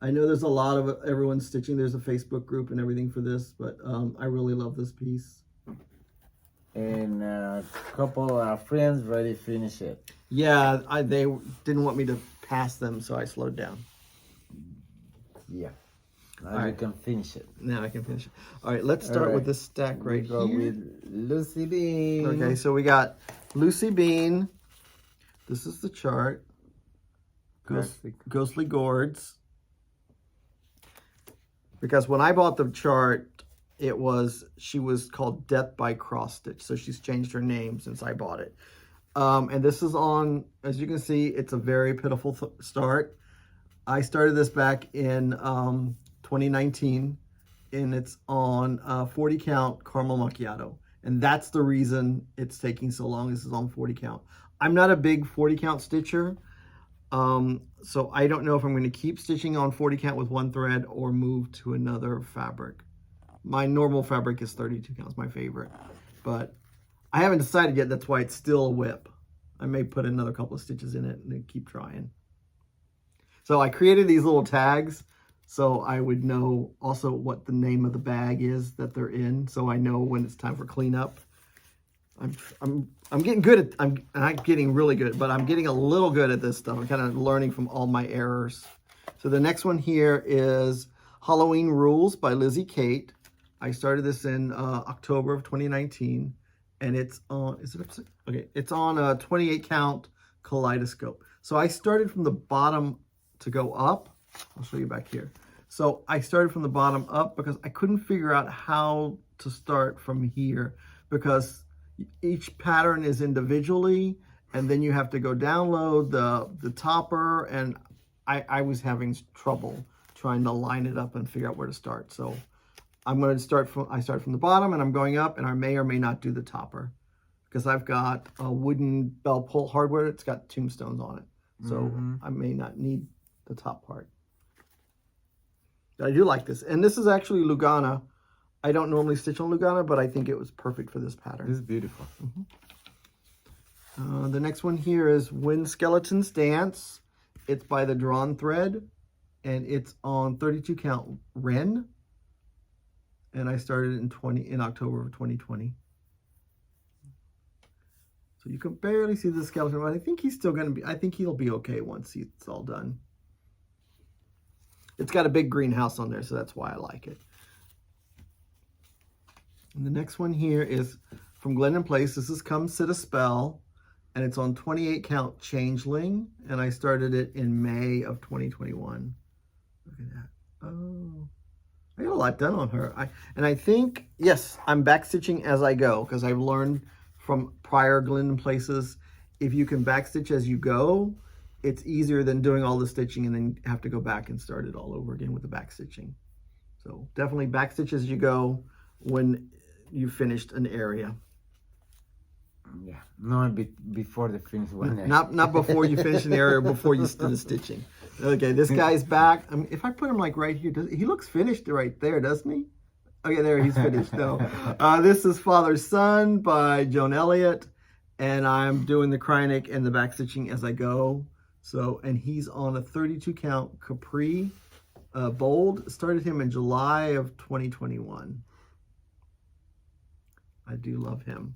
Speaker 1: I know there's a lot of everyone stitching. There's a Facebook group and everything for this, but I really love this piece.
Speaker 2: And a couple of friends already finished it.
Speaker 1: Yeah, they didn't want me to pass them, so I slowed down.
Speaker 2: Yeah. Now you can finish it.
Speaker 1: Now I can finish it. All right, let's start with this stack right here.
Speaker 2: With Lucy Bean.
Speaker 1: Okay, so we got Lucy Bean. This is the chart. Ghostly Gourds. Because when I bought the chart, she was called Death by Cross Stitch. So she's changed her name since I bought it. And this is on, as you can see, it's a very pitiful start. I started this back in 2019, and it's on 40 count caramel macchiato. And that's the reason it's taking so long. This is on 40 count. I'm not a big 40 count stitcher. So I don't know if I'm going to keep stitching on 40 count with one thread or move to another fabric. My normal fabric is 32 counts, my favorite. But I haven't decided yet. That's why it's still a WIP. I may put another couple of stitches in it and then keep trying. So I created these little tags so I would know also what the name of the bag is that they're in, so I know when it's time for cleanup. I'm getting good at, I'm not getting really good, but I'm getting a little good at this stuff. I'm kind of learning from all my errors. So the next one here is Halloween Rules by Lizzie Kate. I started this in October of 2019, and it's on, it's on a 28 count kaleidoscope. So I started from the bottom to go up. I'll show you back here. So I started from the bottom up because I couldn't figure out how to start from here, because each pattern is individually, and then you have to go download the topper, and I was having trouble trying to line it up and figure out where to start. So I'm going to start from, I started from the bottom and I'm going up, and I may or may not do the topper because I've got a wooden bell pull hardware. It's got tombstones on it. So I may not need the top part. But I do like this. And this is actually Lugana. I don't normally stitch on Lugana, but I think it was perfect for this pattern.
Speaker 2: This is beautiful.
Speaker 1: The next one here is When Skeletons Dance. It's by the Drawn Thread, and it's on 32 count Wren. And I started in October of 2020. So you can barely see the skeleton, but I think he's still going to be, I think he'll be okay once it's all done. It's got a big greenhouse on there, so that's why I like it. And the next one here is from Glendon Place. This is Come Sit a Spell, and it's on 28 count Changeling, and I started it in May of 2021. Look at that. Oh, I got a lot done on her. And I think, yes, I'm back stitching as I go, because I've learned from prior Glendon Places, if you can back stitch as you go, it's easier than doing all the stitching and then have to go back and start it all over again with the back stitching. So definitely back stitch as you go when you finished an area.
Speaker 2: Yeah, not before the finish one.
Speaker 1: Not before you finish an area, before you do the stitching. Okay, this guy's back. I mean, if I put him like right here, he looks finished right there, doesn't he? Okay, there, he's finished. No, this is Father Son by Joan Elliott, and I'm doing the Krynic and the back stitching as I go. So, and he's on a 32 count Capri Bold. Started him in July of 2021. I do love him.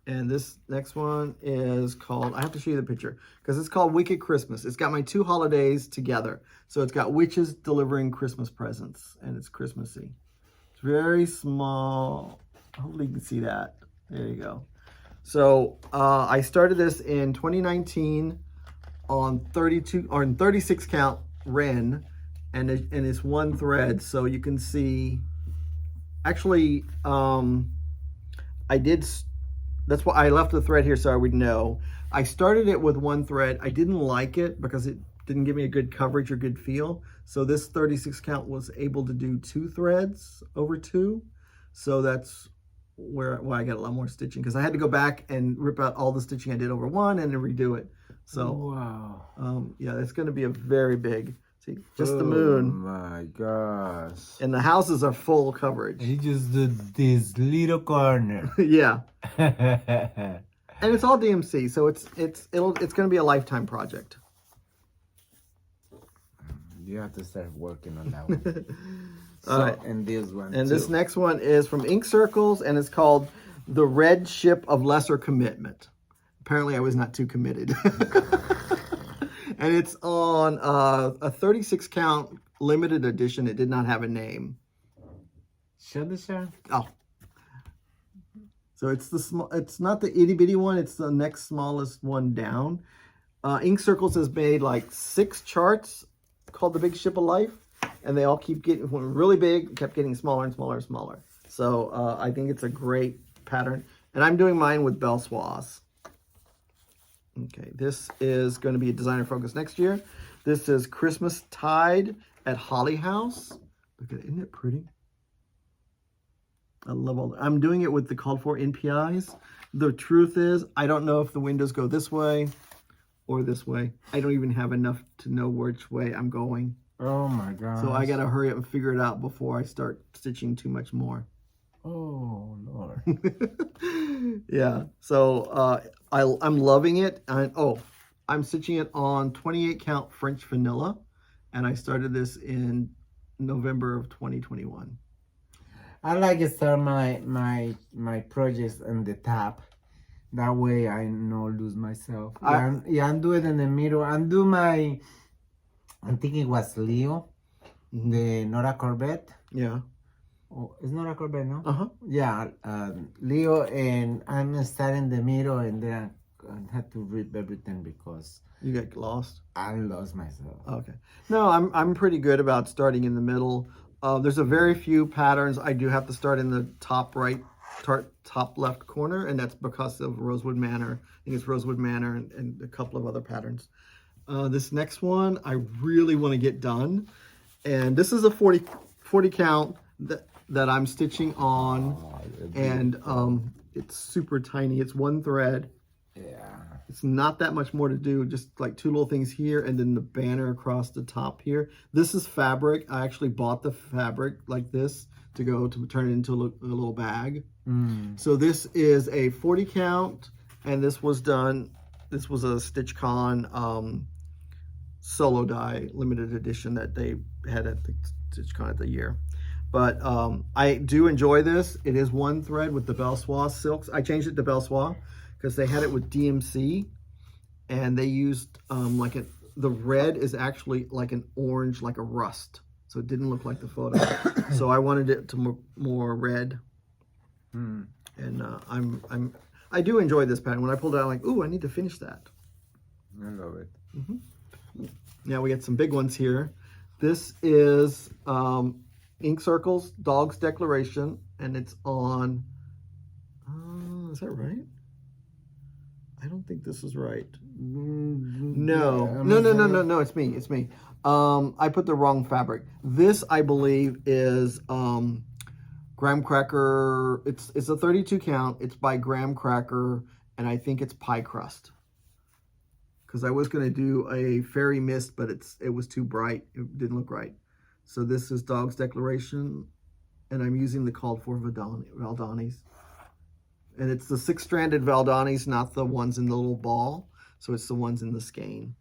Speaker 1: And this next one is called, I have to show you the picture, because it's called Wicked Christmas. It's got my two holidays together. So it's got witches delivering Christmas presents, and it's Christmassy. It's very small. Hopefully you can see that. There you go. So I started this in 2019 on 36 count Wren, and it's one thread. So you can see, actually, that's why I left the thread here so I would know. I started it with one thread. I didn't like it because it didn't give me a good coverage or good feel. So this 36 count was able to do two threads over two. So that's why I got a lot more stitching, because I had to go back and rip out all the stitching I did over one and then redo it. So
Speaker 2: wow.
Speaker 1: Yeah, it's going to be a very big See, just the moon.
Speaker 2: Oh my gosh.
Speaker 1: And the houses are full coverage.
Speaker 2: He just did this little corner.
Speaker 1: Yeah. And it's all DMC, so it's going to be a lifetime project.
Speaker 2: You have to start working on that one.
Speaker 1: All right.
Speaker 2: And this one
Speaker 1: And
Speaker 2: too.
Speaker 1: this next one is from Ink Circles, and it's called The Red Ship of Lesser Commitment. Apparently, I was not too committed. And it's on a 36 count limited edition. It did not have a name.
Speaker 2: Show the shot.
Speaker 1: Oh. So it's the small. It's not the itty bitty one. It's the next smallest one down. Ink Circles has made like 6 charts called The Big Ship of Life, and they all keep getting really big, kept getting smaller and smaller and smaller. So I think it's a great pattern, and I'm doing mine with Belsoise. Okay, this is going to be a designer focus next year. This is Christmas Tide at Holly House. Look at it, isn't it pretty? I love all that. I'm doing it with the called for NPIs. The truth is, I don't know if the windows go this way or this way. I don't even have enough to know which way I'm going.
Speaker 2: Oh my god.
Speaker 1: So I got to hurry up and figure it out before I start stitching too much more.
Speaker 2: Oh Lord.
Speaker 1: Yeah, so I'm loving it. And I'm stitching it on 28 count French vanilla, and I started this in November of 2021.
Speaker 2: I like to start my projects on the top. That way I don't lose myself. I'm doing it in the middle. I think it was Leo, the Nora Corvette.
Speaker 1: Yeah.
Speaker 2: Oh, it's not a Corvette, no?
Speaker 1: Uh-huh.
Speaker 2: Yeah, Leo, and I'm starting the middle, and then I had to rip everything because
Speaker 1: You get lost?
Speaker 2: I lost myself.
Speaker 1: Okay. No, I'm pretty good about starting in the middle. There's a very few patterns I do have to start in the top right, top left corner, and that's because of Rosewood Manor. I think it's Rosewood Manor and a couple of other patterns. This next one I really want to get done, and this is a 40 count that I'm stitching on, and it's super tiny. It's one thread.
Speaker 2: Yeah.
Speaker 1: It's not that much more to do, just like 2 little things here and then the banner across the top here. This is fabric. I actually bought the fabric like this to turn it into a little bag. So this is a 40 count, and this was a StitchCon solo die limited edition that they had at the StitchCon at the year. But I do enjoy this. It is one thread with the Belsoise silks. I changed it to Belsoise because they had it with DMC, and they used the red is actually like an orange, like a rust. So it didn't look like the photo. So I wanted it to more red. And I do enjoy this pattern. When I pulled it out, I'm like, ooh, I need to finish that.
Speaker 2: I love it.
Speaker 1: Now we get some big ones here. This is Ink Circles, Dog's Declaration, and it's on, is that right? I don't think this is right. No, it's me. I put the wrong fabric. This, I believe, is Graham Cracker. It's a 32 count. It's by Graham Cracker, and I think it's Pie Crust. Because I was going to do a Fairy Mist, but it was too bright. It didn't look right. So this is Dog's Declaration, and I'm using the called for Valdanis. And it's the 6-stranded Valdanis, not the ones in the little ball. So it's the ones in the skein.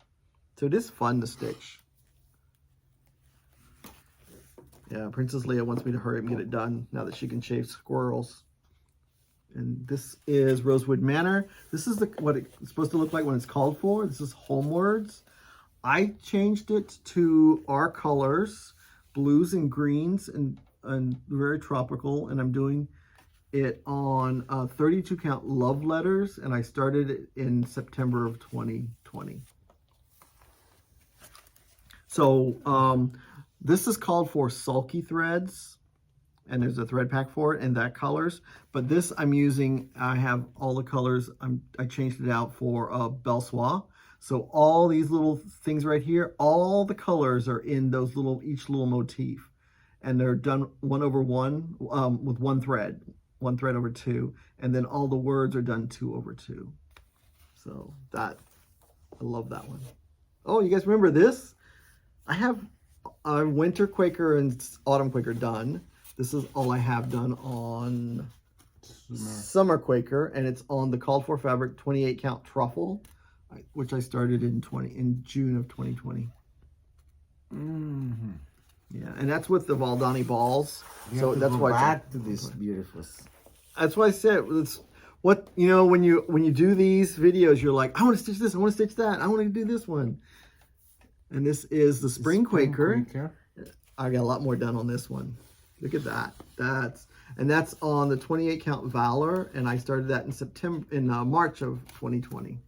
Speaker 1: So it is fun to stitch. Yeah, Princess Leia wants me to hurry up and get it done now that she can chase squirrels. And this is Rosewood Manor. This is what it's supposed to look like when it's called for. This is Homewards. I changed it to our colors, blues and greens, and very tropical. And I'm doing it on 32 count Love Letters, and I started it in September of 2020. So this is called for Sulky Threads, and there's a thread pack for it, and that colors. But this I have all the colors. I changed it out for Belsoise. So all these little things right here, all the colors are in those each little motif, and they're done 1/1 with one thread over 2, and then all the words are done 2/2. So I love that one. Oh, you guys remember this? I have winter Quaker and autumn Quaker done. This is all I have done on summer Quaker, and it's on the called for fabric 28 count truffle, which I started in June of 2020. Yeah, and that's with the Valdani balls. So that's why
Speaker 2: back to this beautiful.
Speaker 1: That's why I said it's what when you do these videos, you're like, I want to stitch this, I want to stitch that, I want to do this one. And this is the spring Quaker. I got a lot more done on this one. Look at that. That's on the 28 count Valor, and I started that in March of 2020.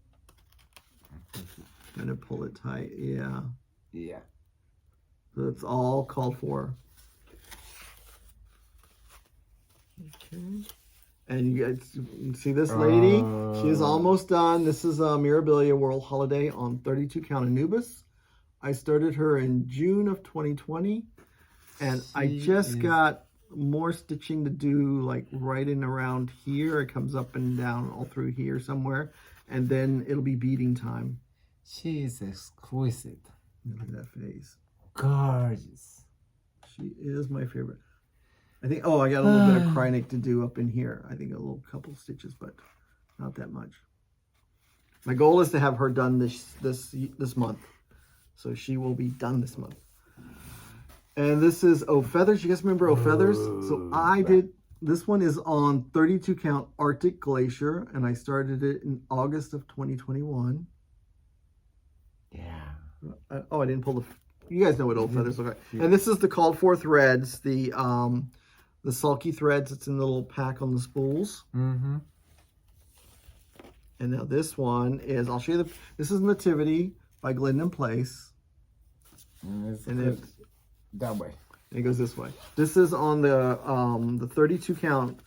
Speaker 1: I'm gonna pull it tight. Yeah.
Speaker 2: Yeah.
Speaker 1: So it's all called for. Okay. And you guys see this lady? She is almost done. This is Mirabilia World Holiday on 32 count Anubis. I started her in June of 2020, and I just got more stitching to do, like right in around here. It comes up and down all through here somewhere, and then it'll be beading time.
Speaker 2: She is exquisite.
Speaker 1: Look at that face.
Speaker 2: Gorgeous.
Speaker 1: She is my favorite. I think, I got a little bit of Krynic to do up in here. I think a little couple stitches, but not that much. My goal is to have her done this month. So she will be done this month. And this is Oh Feathers. You guys remember Oh Feathers? So I did, this one is on 32 count Arctic Glacier, and I started it in August of 2021.
Speaker 2: Yeah.
Speaker 1: I didn't pull you guys know what Oh Feathers look like. And this is the called for threads, the sulky threads. It's in the little pack on the spools.
Speaker 2: Mm-hmm.
Speaker 1: And now this one is, I'll show you this is Nativity by Glendon Place.
Speaker 2: And it's that way.
Speaker 1: And it goes this way. This is on the 32 count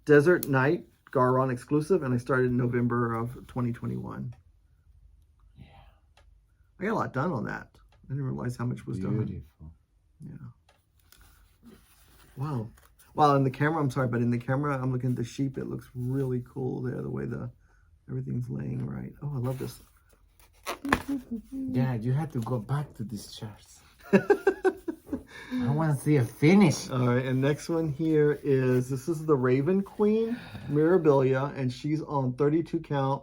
Speaker 1: Desert Night GaRon exclusive, and I started in November of 2021.
Speaker 2: Yeah.
Speaker 1: I got a lot done on that. I didn't realize how much was done. Yeah. Wow. Well, in the camera, I'm sorry, but in the camera, I'm looking at the sheep. It looks really cool there, the way everything's laying right. Oh, I love this.
Speaker 2: Yeah, you have to go back to these charts. I want to see a finish.
Speaker 1: All right, and next one here this is the Raven Queen, Mirabilia, and she's on 32 count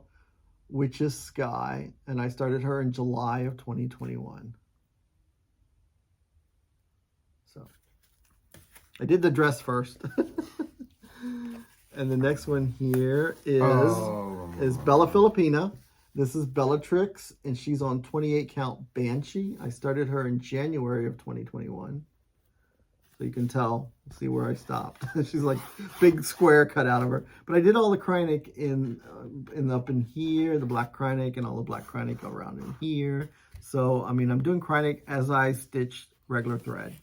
Speaker 1: Witch's Sky, and I started her in July of 2021. So I did the dress first. And the next one here is Bella Filipina. This is Bellatrix, and she's on 28 count Banshee. I started her in January of 2021. So you can see where I stopped. She's like big square cut out of her. But I did all the Krynic up in here, the black Krynic, and all the black Krynic around in here. So, I mean, I'm doing Krynic as I stitched regular thread.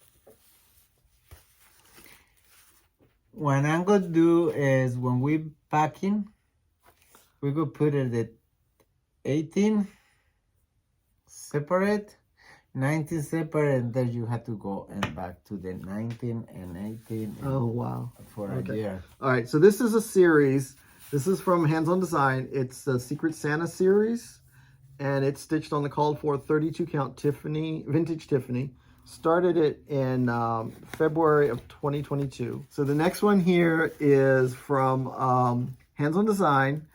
Speaker 2: What I'm going to do is when we packing, we're going to put it at 18 separate, 19 separate, and then you have to go and back to the 19 and 18.
Speaker 1: Oh, wow.
Speaker 2: For a year.
Speaker 1: All right, so this is a series. This is from Hands On Design. It's the Secret Santa series, and it's stitched on the called for 32 count Tiffany, vintage Tiffany. Started it in February of 2022. So the next one here is from Hands On Design,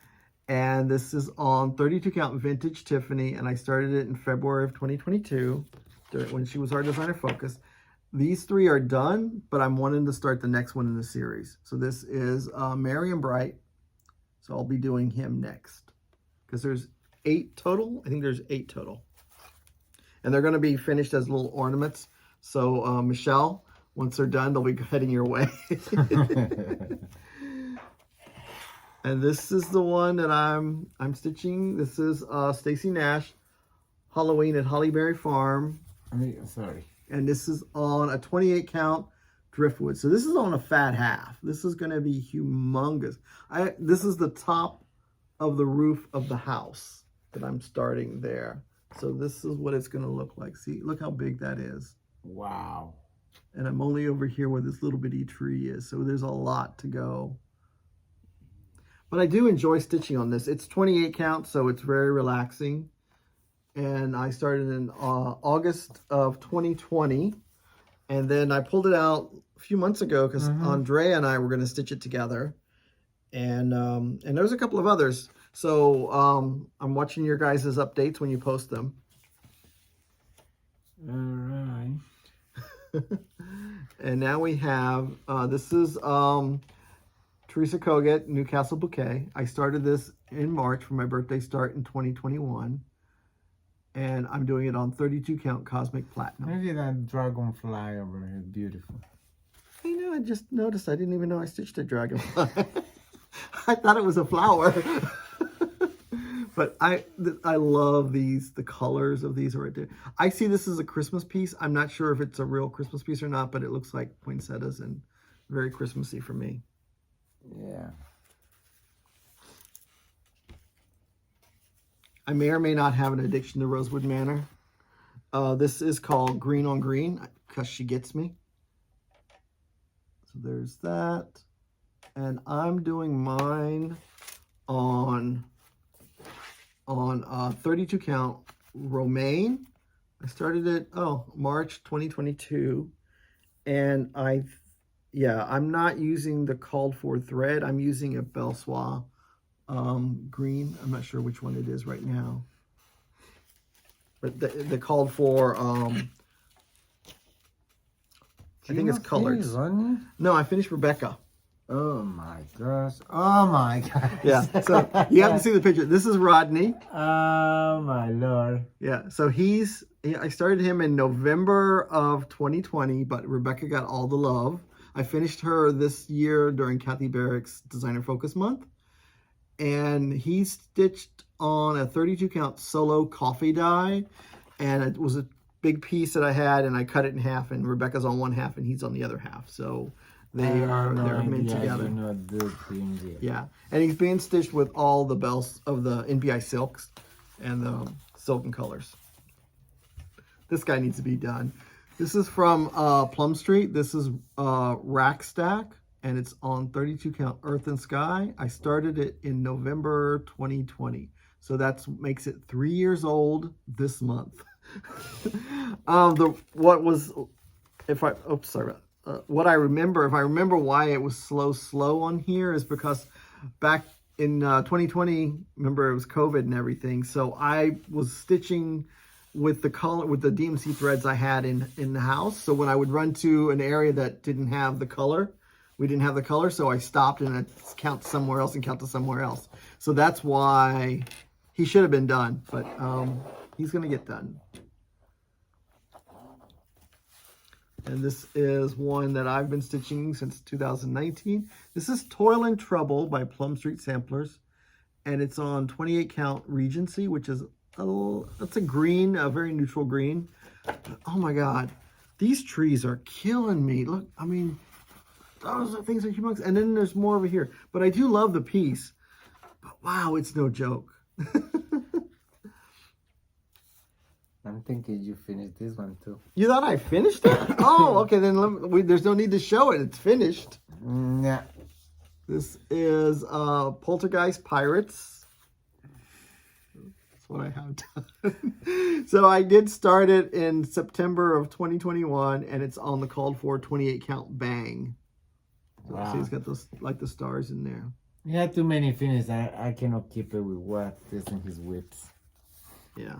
Speaker 1: and this is on 32 count vintage Tiffany, and I started it in February of 2022 when she was our designer focus. These three are done, but I'm wanting to start the next one in the series. So this is Marion Bright. So I'll be doing him next because there's 8 total. I think there's 8 total. And they're going to be finished as little ornaments. So, Michelle, once they're done, they'll be heading your way. And this is the one that I'm stitching. This is Stacy Nash, Halloween at Hollyberry Farm.
Speaker 2: Sorry.
Speaker 1: And this is on a 28 count driftwood. So this is on a fat half. This is going to be humongous. This is the top of the roof of the house that I'm starting there. So this is what it's going to look like. See, look how big that is.
Speaker 2: Wow.
Speaker 1: And I'm only over here where this little bitty tree is. So there's a lot to go. But I do enjoy stitching on this. It's 28 count, so it's very relaxing. and I started in August of 2020, and then I pulled it out a few months ago because Andrea and I were going to stitch it together, and there's a couple of others. So I'm watching your guys' updates when you post them.
Speaker 2: All right.
Speaker 1: And now we have, this is Teresa Kogut, Newcastle Bouquet. I started this in March for my birthday start in 2021. And I'm doing it on 32 count Cosmic Platinum.
Speaker 2: Look at that dragonfly over here, beautiful.
Speaker 1: I know, I just noticed. I didn't even know I stitched a dragonfly. I thought it was a flower. But I love these, the colors of these are right there. I see this as a Christmas piece. I'm not sure if it's a real Christmas piece or not, but it looks like poinsettias and very Christmassy for me.
Speaker 2: Yeah.
Speaker 1: I may or may not have an addiction to Rosewood Manor. This is called Green on Green because she gets me. So there's that. And I'm doing mine on 32 count Romaine. I started it, March 2022. And I'm not using the called for thread. I'm using a Belle Soie green. I'm not sure which one it is right now. But the called for, I think it's colored. No, I finished Rebecca.
Speaker 2: Oh my gosh. Oh my gosh.
Speaker 1: Yeah, so you have to see the picture. This is Rodney.
Speaker 2: Oh my Lord.
Speaker 1: Yeah, so I started him in November of 2020, but Rebecca got all the love. I finished her this year during Kathy Barrick's Designer Focus Month. And he stitched on a 32 count solo coffee dye. And it was a big piece that I had, and I cut it in half, and Rebecca's on one half and he's on the other half. So they're made together. Yeah, and he's being stitched with all the bells of the NPI silks and the silken colors. This guy needs to be done. This is from Plum Street. This is Rack Stack, and it's on 32 count Earth and Sky. I started it in November 2020, so that makes it 3 years old this month. What I remember, if I remember why it was slow on here, is because back in 2020, remember it was COVID and everything. So I was stitching with the color, with the DMC threads I had in the house. So when I would run to an area that didn't have the color, we didn't have the color. So I stopped and I count somewhere else and count to somewhere else. So that's why he should have been done, but he's going to get done. And this is one that I've been stitching since 2019. This is Toil and Trouble by Plum Street Samplers. And it's on 28 count Regency, which is that's a green, a very neutral green. Oh my God, these trees are killing me. Look, I mean, those things are humongous. And then there's more over here. But I do love the piece. But wow, it's no joke.
Speaker 2: I'm thinking you finished this one too.
Speaker 1: You thought I finished it? Oh, okay, then there's no need to show it. It's finished.
Speaker 2: Yeah.
Speaker 1: This is Poltergeist Pirates. That's what I have done. So I did start it in September of 2021, and it's on the called for 28 count Bang. So
Speaker 2: wow.
Speaker 1: See, it's got those, like the stars in there.
Speaker 2: You had too many finishes. I cannot keep it with what is in his whips.
Speaker 1: Yeah.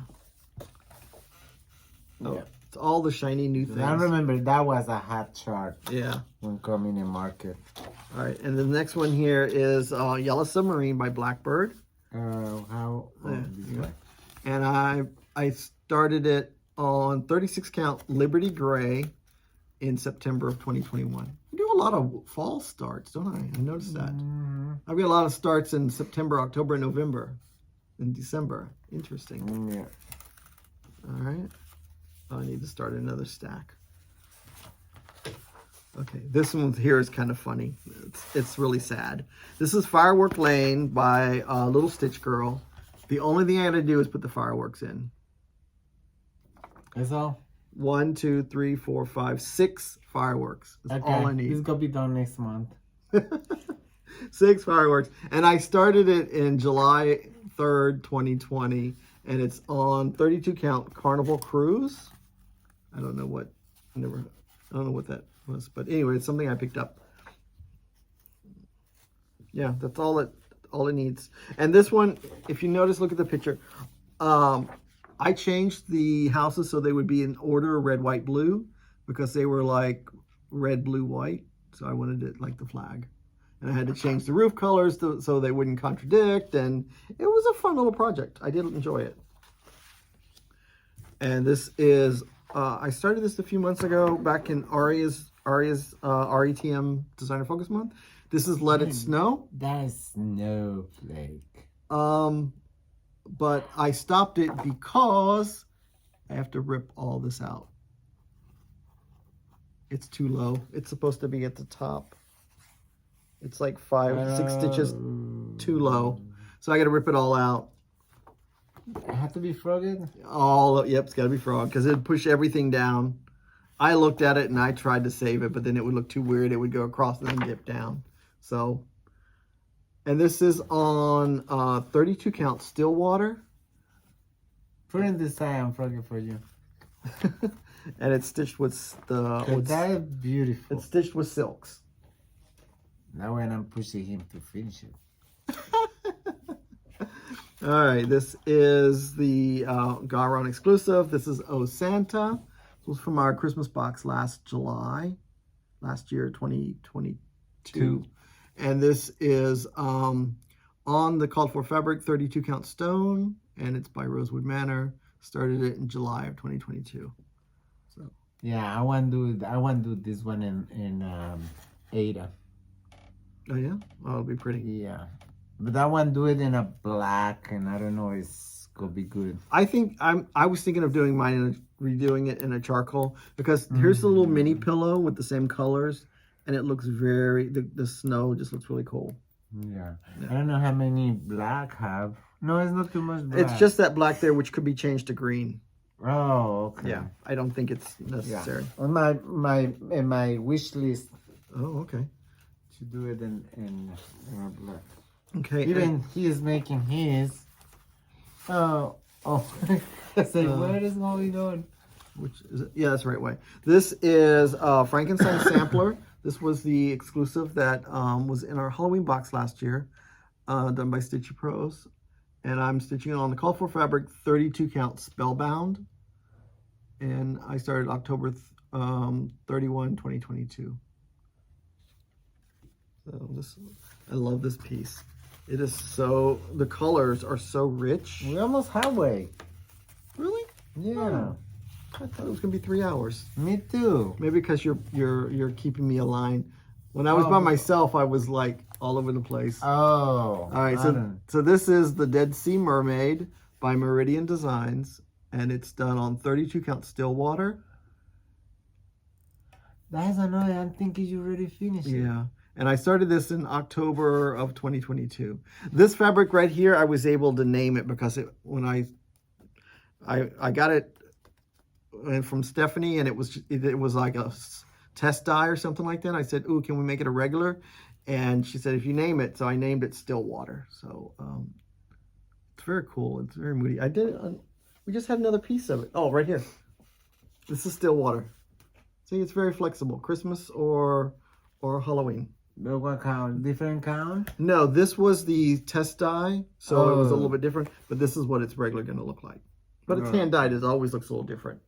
Speaker 1: Oh, yeah. It's all the shiny new things.
Speaker 2: I remember that was a hot chart.
Speaker 1: Yeah.
Speaker 2: When coming in market.
Speaker 1: All right, and the next one here is Yellow Submarine by Blackberry. And I started it on 36 count Liberty Gray in September of 2021. I do a lot of fall starts, don't I? I noticed that. I've got a lot of starts in September, October, November, and December. Interesting.
Speaker 2: Yeah.
Speaker 1: All right. I need to start another stack. Okay, this one here is kind of funny. It's really sad. This is Firework Lane by Little Stitch Girl. The only thing I got to do is put the fireworks in.
Speaker 2: That's all?
Speaker 1: 1, 2, 3, 4, 5, 6 fireworks. That's all I need.
Speaker 2: This is going to be done next month.
Speaker 1: 6 fireworks. And I started it in July 3rd, 2020. and it's on 32 count Carnival Cruise. I don't know what that was, but anyway, it's something I picked up. Yeah, that's all it needs. And this one, if you notice, look at the picture. I changed the houses so they would be in order red, white, blue, because they were like red, blue, white. So I wanted it like the flag. And I had to change the roof colors so they wouldn't contradict. And it was a fun little project. I did enjoy it. And this is, I started this a few months ago back in Aria's RETM Designer Focus Month. This is Let It Snow.
Speaker 2: That is snowflake.
Speaker 1: But I stopped it because I have to rip all this out. It's too low. It's supposed to be at the top. It's like 6 stitches too low. So I got to rip it all out.
Speaker 2: It have to be frogged?
Speaker 1: Yep, it's got to be frog because it'd push everything down. I looked at it and I tried to save it, but then it would look too weird. It would go across and then dip down. So, and this is on 32 count Stillwater.
Speaker 2: Put in this side, I'm frogging for you.
Speaker 1: And it's stitched with
Speaker 2: that is beautiful.
Speaker 1: It's stitched with silks.
Speaker 2: Now when I'm pushing him to finish it.
Speaker 1: All right, this is the GaRon exclusive. This is Oh Santa. This was from our Christmas box last year, 2022. And this is on the called for fabric 32 count stone, and it's by Rosewood Manor. Started it in July of 2022. So
Speaker 2: yeah, I want to do this one in Ada.
Speaker 1: Oh yeah, oh, it'll be pretty.
Speaker 2: Yeah, but I want to do it in a black, and I don't know, it's gonna be good.
Speaker 1: I think I was thinking of doing mine redoing it in a charcoal, because here's the little mini pillow with the same colors, and it looks the snow just looks really cool.
Speaker 2: Yeah. I don't know how many black have. No, it's not too much black.
Speaker 1: It's just that black there, which could be changed to green.
Speaker 2: Oh, okay.
Speaker 1: Yeah, I don't think it's necessary.
Speaker 2: Yeah. On my wish list.
Speaker 1: Oh, okay.
Speaker 2: To do it in black.
Speaker 1: Okay.
Speaker 2: Even he is making his. Oh. I say, what is going on?
Speaker 1: Which is it? Yeah, that's the right way. This is Frankenstein Sampler. This was the exclusive that was in our Halloween box last year, done by Stitchy Pros. And I'm stitching it on the call for fabric 32 count Spellbound. And I started October 31, 2022. So I love this piece. It is the colors are so rich.
Speaker 2: We almost halfway.
Speaker 1: Really?
Speaker 2: Yeah.
Speaker 1: Oh, I thought it was gonna be 3 hours.
Speaker 2: Me too.
Speaker 1: Maybe because you're keeping me aligned. When I was by myself, I was like all over the place.
Speaker 2: Oh.
Speaker 1: All right. So this is the Dead Sea Mermaid by Meridian Designs, and it's done on 32 count Stillwater.
Speaker 2: That's annoying. I'm thinking you already finished it.
Speaker 1: Yeah. And I started this in October of 2022. This fabric right here, I was able to name it because when I got it from Stephanie, and it was like a test dye or something like that. I said, "Ooh, can we make it a regular?" And she said, "If you name it." So I named it Stillwater. So it's very cool. It's very moody. I did it. We just had another piece of it. Oh, right here. This is Stillwater. See, it's very flexible. Christmas or Halloween.
Speaker 2: But what count? Different count?
Speaker 1: No, this was the test dye, so it was a little bit different. But this is what it's regularly going to look like. But it's hand dyed. It always looks a little different.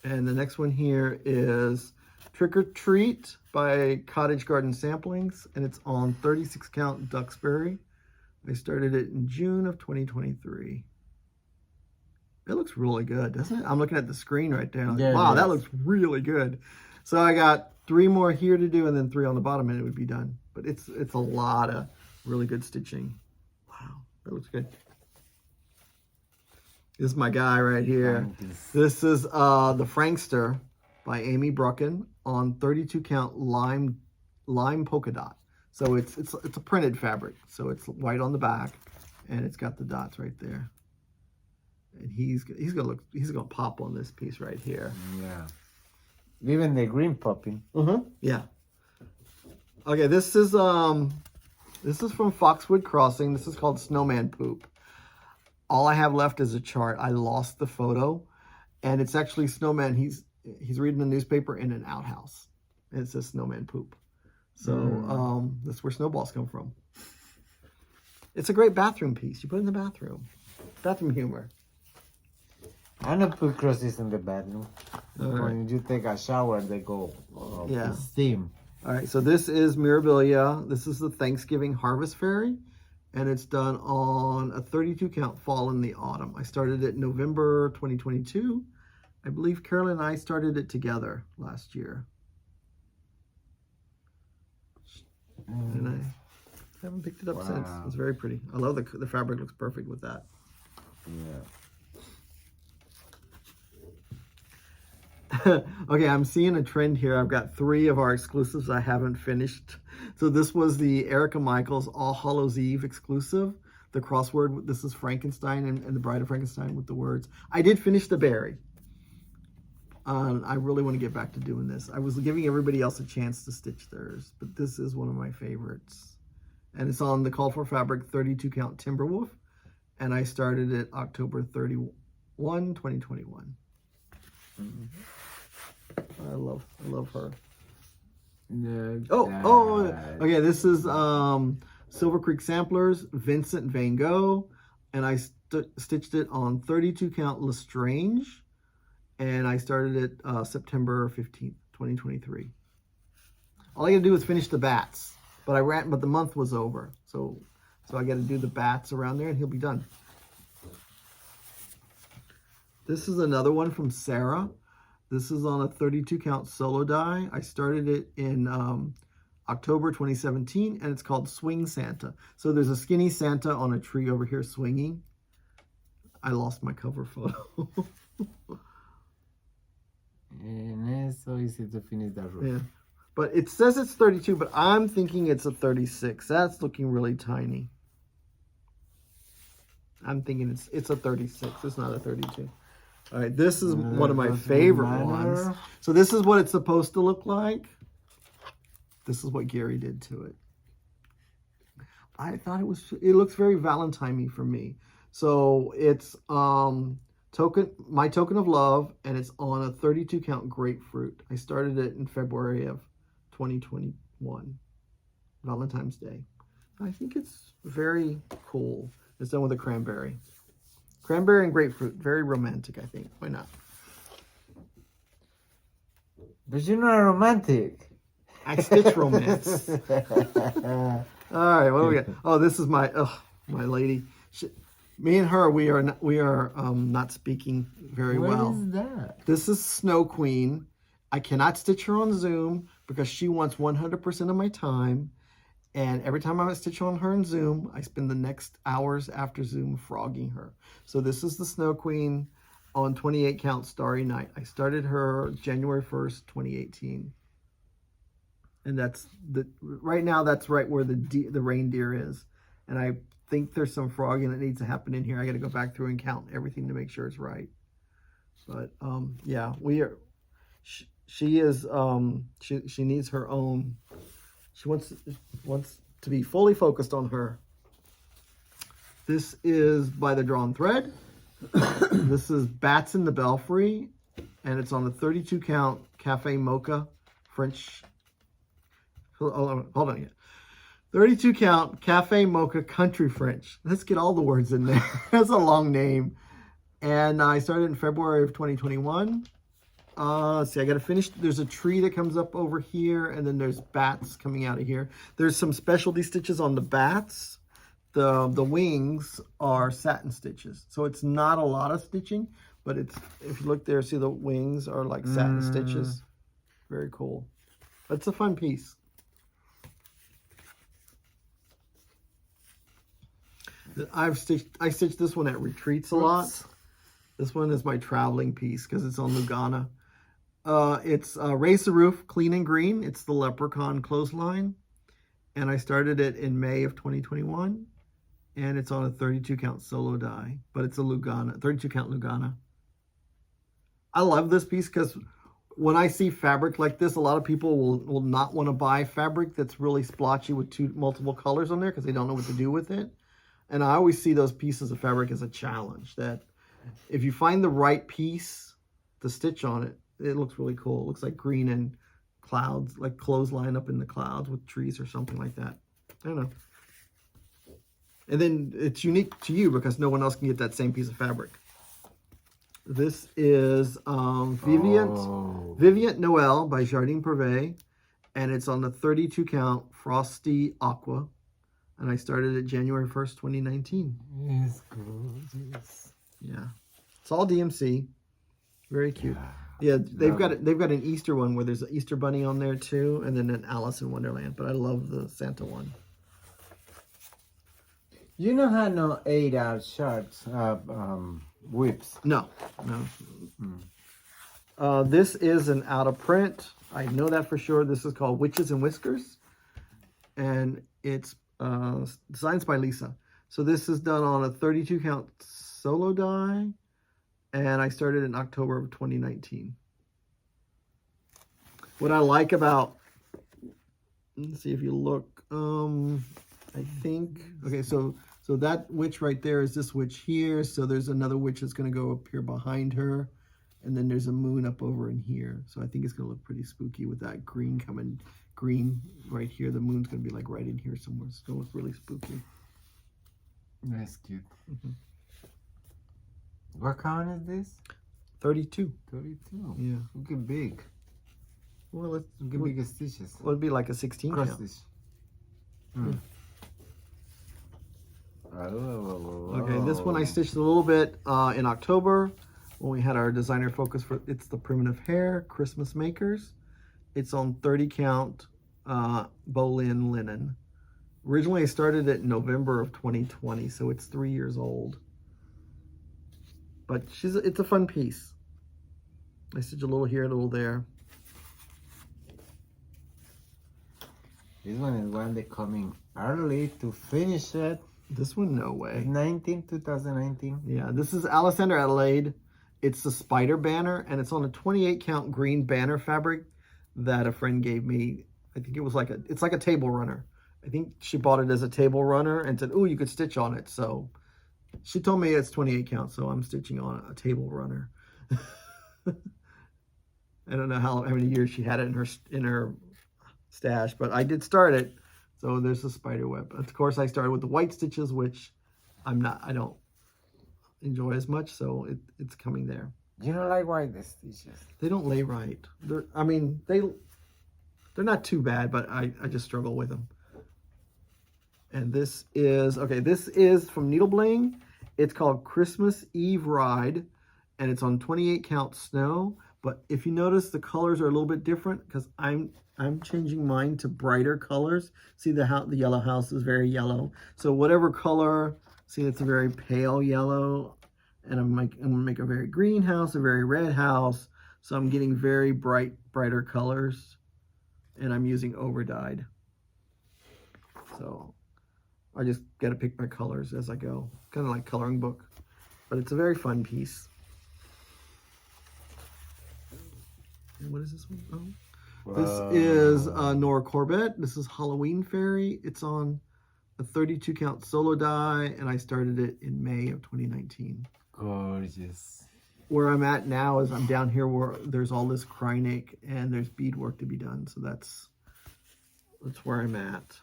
Speaker 1: And the next one here is Trick or Treat by Cottage Garden Samplings, and it's on 36 count Duxbury. I started it in June of 2023. It looks really good, doesn't it? I'm looking at the screen right there. Like, wow, that looks really good. So I got 3 more here to do, and then 3 on the bottom, and it would be done. But it's a lot of really good stitching. Wow, that looks good. This is my guy right here. This is the Frankster by Amy Brucken on 32 count lime polka dot. So it's a printed fabric. So it's white on the back, and it's got the dots right there. And he's gonna pop on this piece right here.
Speaker 2: Yeah. Even the green popping.
Speaker 1: Yeah. Okay, this is This is from Foxwood Crossing. This is called Snowman Poop. All I have left is a chart. I lost the photo, and it's actually Snowman. He's reading the newspaper in an outhouse. And it says Snowman Poop. So that's where snowballs come from. It's a great bathroom piece. You put it in the bathroom. Bathroom humor.
Speaker 2: I don't put crosses in the bathroom.
Speaker 1: Right.
Speaker 2: When you take a shower, they go steam.
Speaker 1: All right, so this is Mirabilia. This is the Thanksgiving Harvest Fairy, and it's done on a 32 count fall in the autumn. I started it November 2022. I believe Carolyn and I started it together last year. And I haven't picked it up since. It's very pretty. I love the fabric. Looks perfect with that.
Speaker 2: Yeah.
Speaker 1: Okay, I'm seeing a trend here. I've got 3 of our exclusives I haven't finished. So this was the Erica Michaels All Hallows Eve exclusive. The crossword, this is Frankenstein and the Bride of Frankenstein with the words. I did finish the berry. I really want to get back to doing this. I was giving everybody else a chance to stitch theirs, but this is one of my favorites. And it's on the Call for Fabric 32 count Timberwolf. And I started it October 31, 2021. I love her. Okay, this is Silver Creek Samplers, Vincent Van Gogh, and I stitched it on 32 count Lestrange, and I started it September 15th, 2023. All I gotta do is finish the bats, but the month was over, so I gotta do the bats around there and he'll be done. This is another one from Sarah. This is on a 32 count solo die. I started it in October 2017, and it's called Swing Santa. So there's a skinny Santa on a tree over here swinging. I lost my cover photo.
Speaker 2: And it's so easy to finish that row.
Speaker 1: Yeah, but it says it's 32, but I'm thinking it's a 36. That's looking really tiny. I'm thinking it's a 36. It's not a 32. All right, this is one of my favorite ones. So this is what it's supposed to look like. This is what Gary did to it. I thought it looks very Valentine-y for me. So it's My Token of Love, and it's on a 32 count grapefruit. I started it in February of 2021, Valentine's Day. I think it's very cool. It's done with a cranberry. Cranberry and grapefruit. Very romantic, I think. Why not?
Speaker 2: But you're not romantic.
Speaker 1: I stitch romance. All right, what do we got? Oh, this is my lady. Me and her, we are not speaking very well.
Speaker 2: What is that?
Speaker 1: This is Snow Queen. I cannot stitch her on Zoom because she wants 100% of my time. And every time I stitch on her in Zoom, I spend the next hours after Zoom frogging her. So this is the Snow Queen on 28 count Starry Night. I started her January 1st, 2018. And right now that's right where the reindeer is. And I think there's some frogging that needs to happen in here. I got to go back through and count everything to make sure it's right. But yeah, she needs her own. She wants to be fully focused on her. This is by the Drawn Thread. This is Bats in the Belfry, and it's on the 32 count Cafe Mocha French. Hold on. 32 count Cafe Mocha Country French. Let's get all the words in there. That's a long name. And I started in February of 2021. Let's see, I got to finish. There's a tree that comes up over here, and then there's bats coming out of here. There's some specialty stitches on the bats. The wings are satin stitches. So it's not a lot of stitching, but if you look there, see the wings are like satin stitches. Very cool. It's a fun piece. I stitched this one at retreats a lot. This one is my traveling piece because it's on Lugana. It's Raise the Roof, Clean and Green. It's the Leprechaun clothesline. And I started it in May of 2021. And it's on a 32 count solo die. But it's a Lugana, 32 count Lugana. I love this piece because when I see fabric like this, a lot of people will not want to buy fabric that's really splotchy with multiple colors on there because they don't know what to do with it. And I always see those pieces of fabric as a challenge, that if you find the right piece to stitch on it, it looks really cool. It looks like green and clouds, like clothesline up in the clouds with trees or something like that. I don't know. And then it's unique to you because no one else can get that same piece of fabric. This is Viviant Noel by Jardin Privé, and it's on the 32 count Frosty Aqua, and I started it January 1st, 2019.
Speaker 2: It's gorgeous.
Speaker 1: Yeah, it's all DMC, very cute. Yeah, they've got an Easter one where there's an Easter bunny on there too, and then an Alice in Wonderland. But I love the Santa one.
Speaker 2: You don't have no 8-hour shirts, whips.
Speaker 1: No. This is an out of print. I know that for sure. This is called Witches and Whiskers, and it's designs by Lisa. So this is done on a 32 count solo die, and I started in October of 2019. What I like about, let's see if you look, I think, okay, so that witch right there is this witch here. So there's another witch that's going to go up here behind her. And then there's a moon up over in here. So I think it's going to look pretty spooky with that green coming, green right here. The moon's going to be like right in here somewhere. It's going to look really spooky.
Speaker 2: That's cute. What count is this?
Speaker 1: 32.
Speaker 2: 32.
Speaker 1: Yeah.
Speaker 2: Look at big.
Speaker 1: Well, let's
Speaker 2: look at big stitches.
Speaker 1: Well, it'd be like a 16
Speaker 2: cross
Speaker 1: count.
Speaker 2: stitch. Mm.
Speaker 1: Okay, this one I stitched a little bit in October when we had our designer focus for, it's the Primitive Hair Christmas Makers. It's on 30 count Bolin linen. Originally I started it in November of 2020, so it's 3 years old. But it's a fun piece. I stitch a little here, a little there.
Speaker 2: This one is one that coming early to finish it.
Speaker 1: This one, no way.
Speaker 2: 2019.
Speaker 1: Yeah, this is Alexander Adelaide. It's the spider banner, and it's on a 28 count green banner fabric that a friend gave me. I think it was it's like a table runner. I think she bought it as a table runner and said, "Oh, you could stitch on it." So she told me it's 28 count, so I'm stitching on a table runner. I don't know how many years she had it in her stash, but I did start it. So there's the spider web. Of course, I started with the white stitches, which I don't enjoy as much, so it's coming there.
Speaker 2: You don't like white stitches?
Speaker 1: They don't lay right. They're not too bad, but I just struggle with them. And this is from Needle Bling. It's called Christmas Eve Ride, and it's on 28 count snow. But if you notice, the colors are a little bit different because I'm changing mine to brighter colors. See the yellow house is very yellow. So whatever color, see it's a very pale yellow. And I'm gonna make a very green house, a very red house. So I'm getting very brighter colors. And I'm using over dyed. So I just gotta pick my colors as I go. Kind of like coloring book. But it's a very fun piece. And what is this one? Oh. This is Nora Corbett. This is Halloween Fairy. It's on a 32 count solo die, and I started it in May of 2019.
Speaker 2: Gorgeous.
Speaker 1: Where I'm at now is I'm down here where there's all this Krynic and there's beadwork to be done. So that's where I'm at.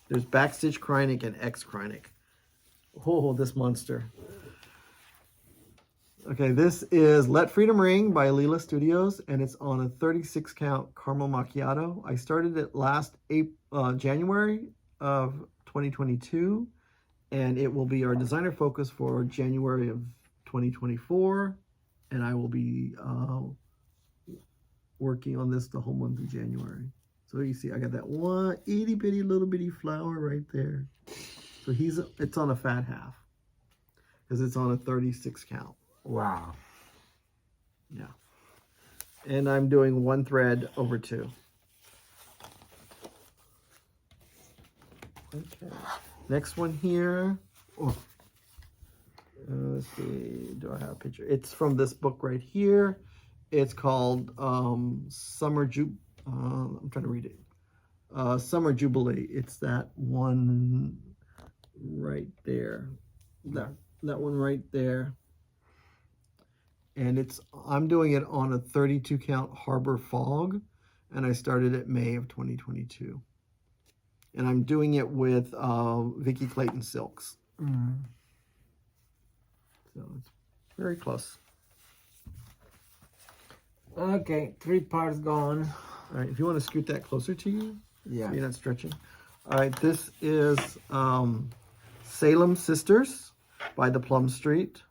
Speaker 1: There's backstitch Krynic and X Krynic. Oh, this monster. Okay, this is Let Freedom Ring by Lila Studios, and it's on a 36 count Caramel Macchiato. I started it last January of 2022, and it will be our designer focus for January of 2024, and I will be working on this the whole month of January. So you see, I got that one itty bitty little bitty flower right there. So it's on a fat half because it's on a 36 count.
Speaker 2: Wow.
Speaker 1: Yeah. And I'm doing one thread over two. Okay. Next one here. Oh. Let's see. Do I have a picture? It's from this book right here. It's called Summer I'm trying to read it. Summer Jubilee. It's that one right there. That one right there. And I'm doing it on a 32 count Harbor Fog, and I started it May of 2022. And I'm doing it with Vicky Clayton Silks. So it's very close.
Speaker 2: Okay, 3 parts gone.
Speaker 1: All right, if you want to scoot that closer to you,
Speaker 2: yeah,
Speaker 1: so you're not stretching. All right, this is Salem Sisters by the Plum Street.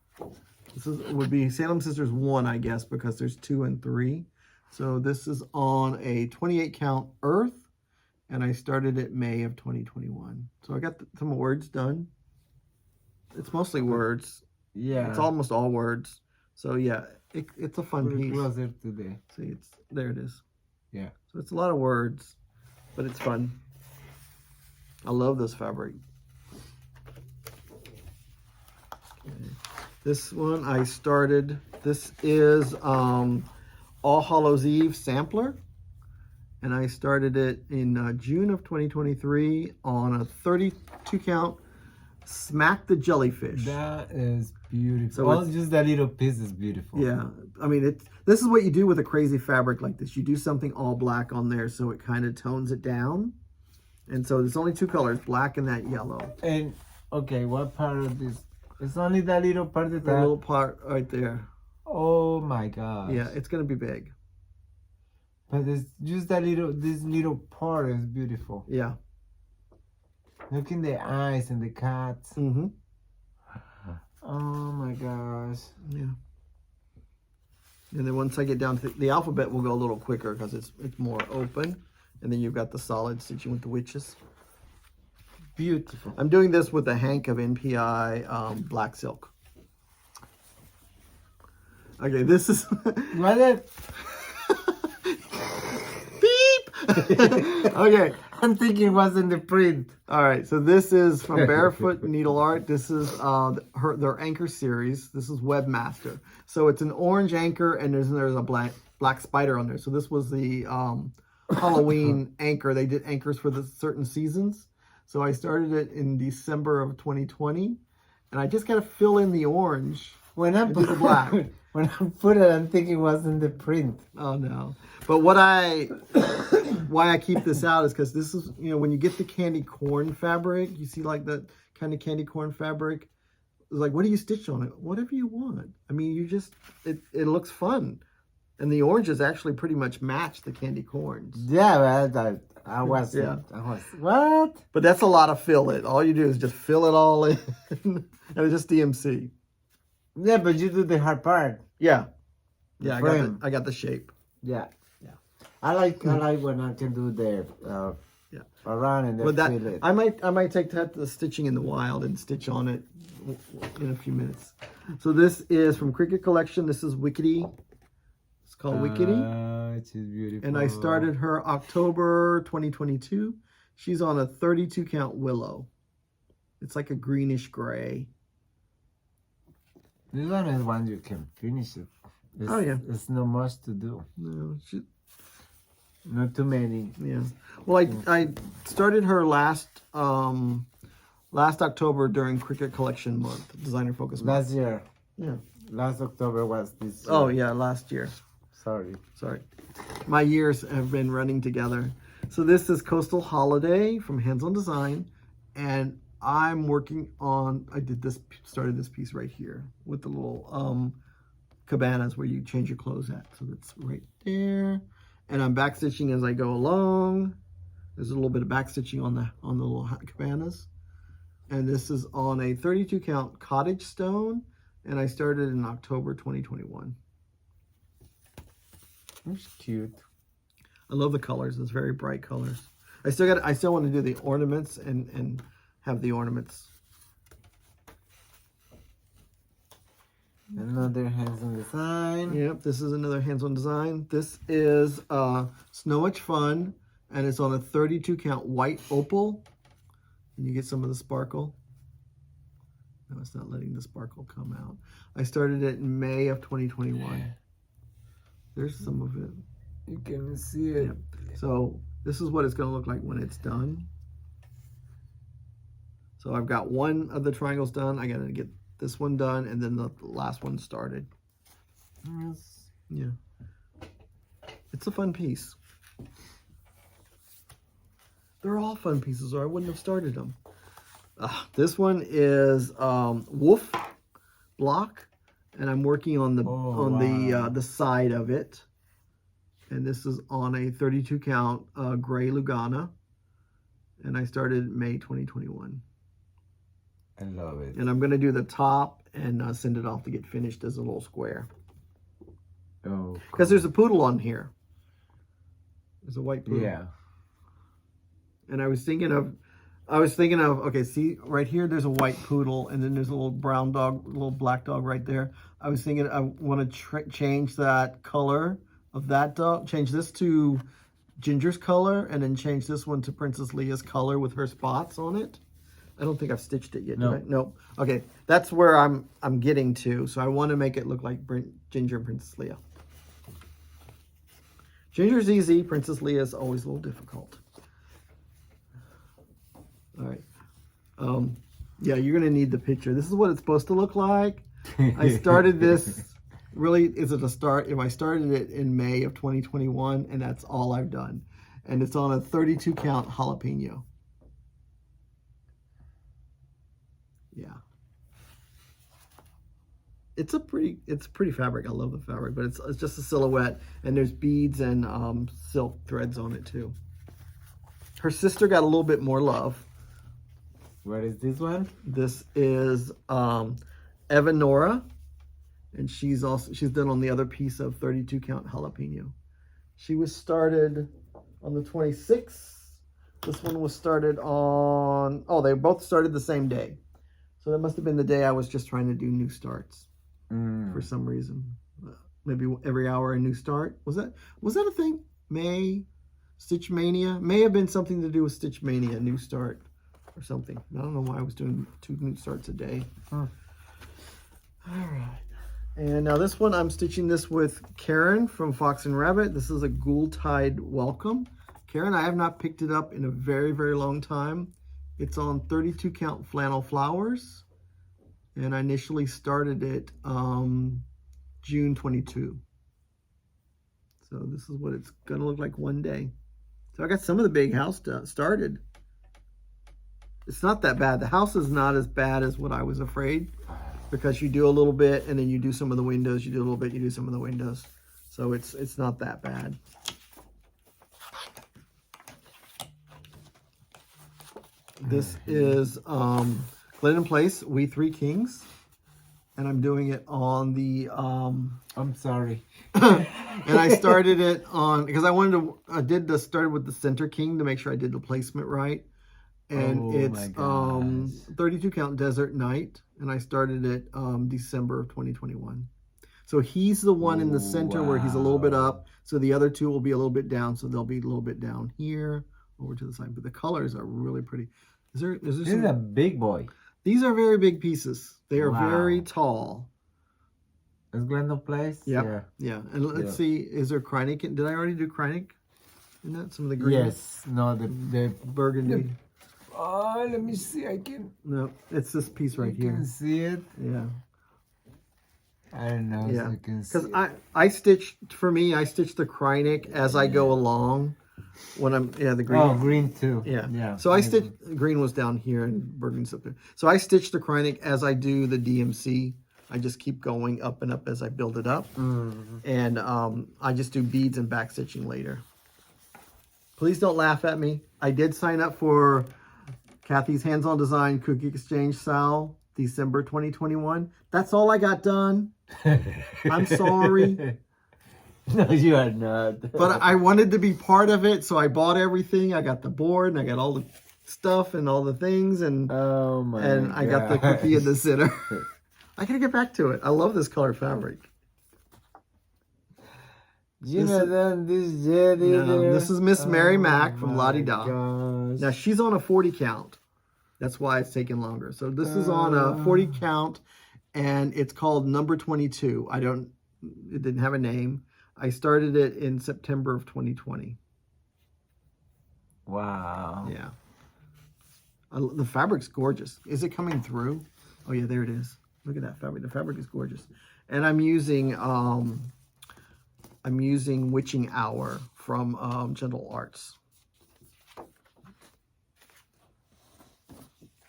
Speaker 1: This would be Salem Sisters 1, I guess, because there's 2 and 3. So this is on a 28 count earth, and I started it May of 2021. So I got some words done. It's mostly words.
Speaker 2: Yeah.
Speaker 1: It's almost all words. So yeah, it's a fun piece.
Speaker 2: Closer today.
Speaker 1: See, there it is.
Speaker 2: Yeah.
Speaker 1: So it's a lot of words, but it's fun. I love this fabric. Okay. This one I started. This is All Hallows Eve sampler, and I started it in June of 2023 on a 32 count Smack the Jellyfish.
Speaker 2: That is beautiful.
Speaker 1: So
Speaker 2: just that little piece is beautiful.
Speaker 1: Yeah, I mean this is what you do with a crazy fabric like this. You do something all black on there so it kind of tones it down. And so there's only 2 colors, black and that yellow.
Speaker 2: And okay, what part of this? It's only that little part of
Speaker 1: that little part right there.
Speaker 2: Oh my god.
Speaker 1: Yeah, it's gonna be big.
Speaker 2: But it's just this little part is beautiful.
Speaker 1: Yeah.
Speaker 2: Look in the eyes and the cats.
Speaker 1: Mm-hmm.
Speaker 2: Oh my gosh.
Speaker 1: Yeah. And then once I get down to the alphabet, we'll go a little quicker because it's more open. And then you've got the solid stitching with the witches.
Speaker 2: Beautiful.
Speaker 1: I'm doing this with a hank of NPI black silk. Okay, this is...
Speaker 2: What it?
Speaker 1: Beep! Okay.
Speaker 2: I'm thinking it was in the print.
Speaker 1: All right, so this is from Barefoot Needle Art. This is their anchor series. This is Webmaster. So it's an orange anchor, and there's a black spider on there. So this was the Halloween anchor. They did anchors for the certain seasons. So I started it in December of 2020, and I just got to fill in the orange
Speaker 2: when I put
Speaker 1: the black.
Speaker 2: When I put it, I'm thinking it was in the print.
Speaker 1: Oh no! But why I keep this out is because this is, when you get the candy corn fabric, you see like that kind of candy corn fabric. It's like, what do you stitch on it? Whatever you want. I mean, it looks fun, and the oranges actually pretty much match the candy corns.
Speaker 2: Yeah, I was. What?
Speaker 1: But that's a lot of fill it. All you do is just fill it all in, and it's just DMC.
Speaker 2: Yeah, but you do the hard part.
Speaker 1: Yeah. Yeah, I got the shape.
Speaker 2: Yeah. Yeah. I like when I can do the around and then fill it.
Speaker 1: I might take the stitching in the wild and stitch on it in a few minutes. So this is from Cricut Collection. This is Wickedy. It's called Wickedy.
Speaker 2: It is beautiful.
Speaker 1: And I started her October 2022. She's on a 32 count willow. It's like a greenish gray.
Speaker 2: This one is one you can finish it. It's not much to do.
Speaker 1: No,
Speaker 2: not too many.
Speaker 1: Yeah. Well, I started her last October during Cricut Collection Month, Designer Focus Month.
Speaker 2: Last year.
Speaker 1: Yeah.
Speaker 2: Last October was this year.
Speaker 1: Oh yeah, last year.
Speaker 2: Sorry.
Speaker 1: My years have been running together. So this is Coastal Holiday from Hands On Design, and I'm working on, started this piece right here with the little cabanas where you change your clothes at. So that's right there. And I'm back stitching as I go along. There's a little bit of back stitching on the little cabanas. And this is on a 32 count cottage stone. And I started in October 2021.
Speaker 2: That's cute.
Speaker 1: I love the colors. It's very bright colors. I still want to do the ornaments and have the ornaments.
Speaker 2: Another hands-on design.
Speaker 1: Yep, this is another hands-on design. This is Snow Much Fun, and it's on a 32 count white opal. And you get some of the sparkle. No, it's not letting the sparkle come out. I started it in May of 2021. There's some of it.
Speaker 2: You can see it.
Speaker 1: Yeah. So this is what it's going to look like when it's done. So I've got one of the triangles done. I got to get this one done, and then the last one started.
Speaker 2: Yes.
Speaker 1: Yeah. It's a fun piece. They're all fun pieces, or I wouldn't have started them. This one is wolf block, and I'm working on the the side of it. And this is on a 32 count gray Lugana, and I started May 2021.
Speaker 2: I love it.
Speaker 1: And I'm going to do the top and send it off to get finished as a little square.
Speaker 2: Oh,
Speaker 1: because there's a poodle on here. There's a white poodle.
Speaker 2: Yeah.
Speaker 1: And I was thinking of, okay, see right here, there's a white poodle, and then there's a little brown dog, little black dog right there. I was thinking I want to change that color of that dog, change this to Ginger's color, and then change this one to Princess Leia's color with her spots on it. I don't think I've stitched it yet.
Speaker 2: No.
Speaker 1: Did I? Nope. Okay, that's where I'm getting to. So I want to make it look like Ginger and Princess Leia. Ginger's easy. Princess Leia is always a little difficult. All right. Yeah, you're gonna need the picture. This is what it's supposed to look like. I started this. Really, is it a start? If I started it in May of 2021, and that's all I've done, and it's on a 32 count jalapeno. Yeah. It's pretty fabric. I love the fabric, but it's just a silhouette, and there's beads and silk threads on it too. Her sister got a little bit more love.
Speaker 2: What is this one?
Speaker 1: This is Evanora, and she's done on the other piece of 32 count jalapeno. She was started on the 26th. This one was started on, they both started the same day. So that must have been the day I was just trying to do new starts for some reason. Maybe every hour a new start. Was that a thing? May Stitch Mania? May have been something to do with Stitch Mania, new start or something. I don't know why I was doing 2 new starts a day. All right. And now this one, I'm stitching this with Karen from Fox and Rabbit. This is a Ghoul-Tide Welcome. Karen, I have not picked it up in a very, very long time. It's on 32 count flannel flowers, and I initially started it June 22. So this is what it's gonna look like one day. So I got some of the big house started. It's not that bad. The house is not as bad as what I was afraid, because you do a little bit and then you do some of the windows, you do a little bit, you do some of the windows. So it's not that bad. This is Glidden Place, We Three Kings, and I'm doing it on the
Speaker 2: I'm sorry.
Speaker 1: and I started it on, because I started with the center king to make sure I did the placement right. And it's 32 count Desert Night, and I started it December of 2021. So he's the one in the center where he's a little bit up, so the other two will be a little bit down, so they'll be a little bit down here over to the side. But the colors are really pretty. Is there
Speaker 2: this is a big boy.
Speaker 1: These are very big pieces. They are very tall.
Speaker 2: Is Glendon Place?
Speaker 1: Yep. Yeah. And let's see, is there Kreinik? Did I already do Kreinik? Isn't that some of the green?
Speaker 2: Yes. No, the
Speaker 1: burgundy.
Speaker 2: Let me see. I can.
Speaker 1: No, it's this piece right here.
Speaker 2: You can see it.
Speaker 1: Yeah.
Speaker 2: I don't know.
Speaker 1: Yeah.
Speaker 2: So you can see.
Speaker 1: Because I stitch the Kreinik as I go along. When I'm the green.
Speaker 2: Oh, green too.
Speaker 1: Yeah. So I stitch, green was down here and burgundy's up there. So I stitch the Kreinik as I do the DMC. I just keep going up and up as I build it up. And I just do beads and back stitching later. Please don't laugh at me. I did sign up for Kathy's Hands-On Design Cookie Exchange Sal, December 2021. That's all I got done. I'm sorry.
Speaker 2: No, you are not.
Speaker 1: But I wanted to be part of it, so I bought everything. I got the board, and I got all the stuff and all the things, and I got the cookie in the center. I gotta get back to it. I love this color fabric. This is Miss Mary Mac from Lottie Da. Now she's on a 40 count. That's why it's taking longer. So this is on a 40 count, and it's called number 22. It didn't have a name. I started it in September of 2020.
Speaker 2: Wow.
Speaker 1: Yeah. The fabric's gorgeous. Is it coming through? Oh yeah, there it is. Look at that fabric. The fabric is gorgeous. And I'm using Witching Hour from Gentle Arts.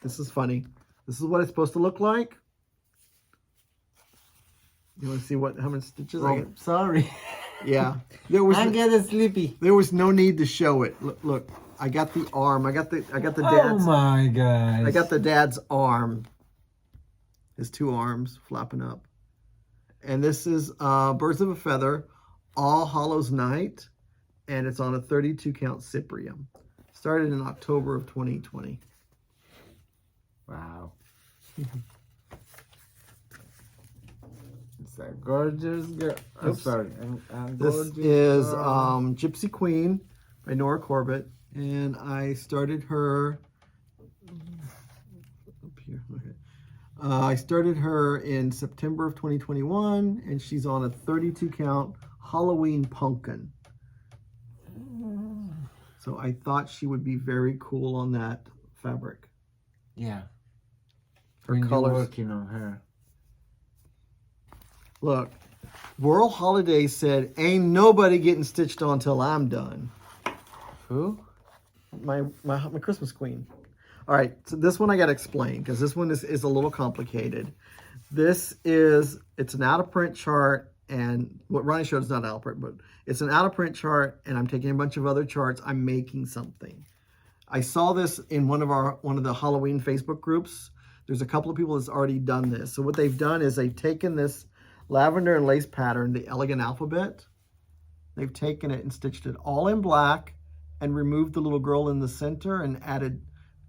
Speaker 1: This is funny. This is what it's supposed to look like. You want to see how many stitches I get?
Speaker 2: Sorry.
Speaker 1: Yeah.
Speaker 2: I'm getting sleepy.
Speaker 1: There was no need to show it. Look. I got the arm. I got the dad's.
Speaker 2: Oh my gosh.
Speaker 1: I got the dad's arm. His two arms flapping up. And this is Birds of a Feather, All Hallows Night, and it's on a 32 count Cyprium. Started in October of 2020.
Speaker 2: Wow. It's a gorgeous girl. I'm sorry.
Speaker 1: This is Gypsy Queen by Nora Corbett. And I started her up here. Okay. I started her in September of 2021, and she's on a 32 count Halloween pumpkin. So I thought she would be very cool on that fabric.
Speaker 2: Yeah.
Speaker 1: Her colors.
Speaker 2: Working on her.
Speaker 1: Look, World Holiday said, "Ain't nobody getting stitched on till I'm done."
Speaker 2: Who?
Speaker 1: My Christmas queen. All right, so this one I got to explain because this one is a little complicated. It's an out of print chart, and what Ronny showed is not out of print, but it's an out of print chart, and I'm taking a bunch of other charts. I'm making something. I saw this in one of the Halloween Facebook groups. There's a couple of people that's already done this. So what they've done is they've taken this lavender and lace pattern, the Elegant Alphabet. They've taken it and stitched it all in black and removed the little girl in the center and added,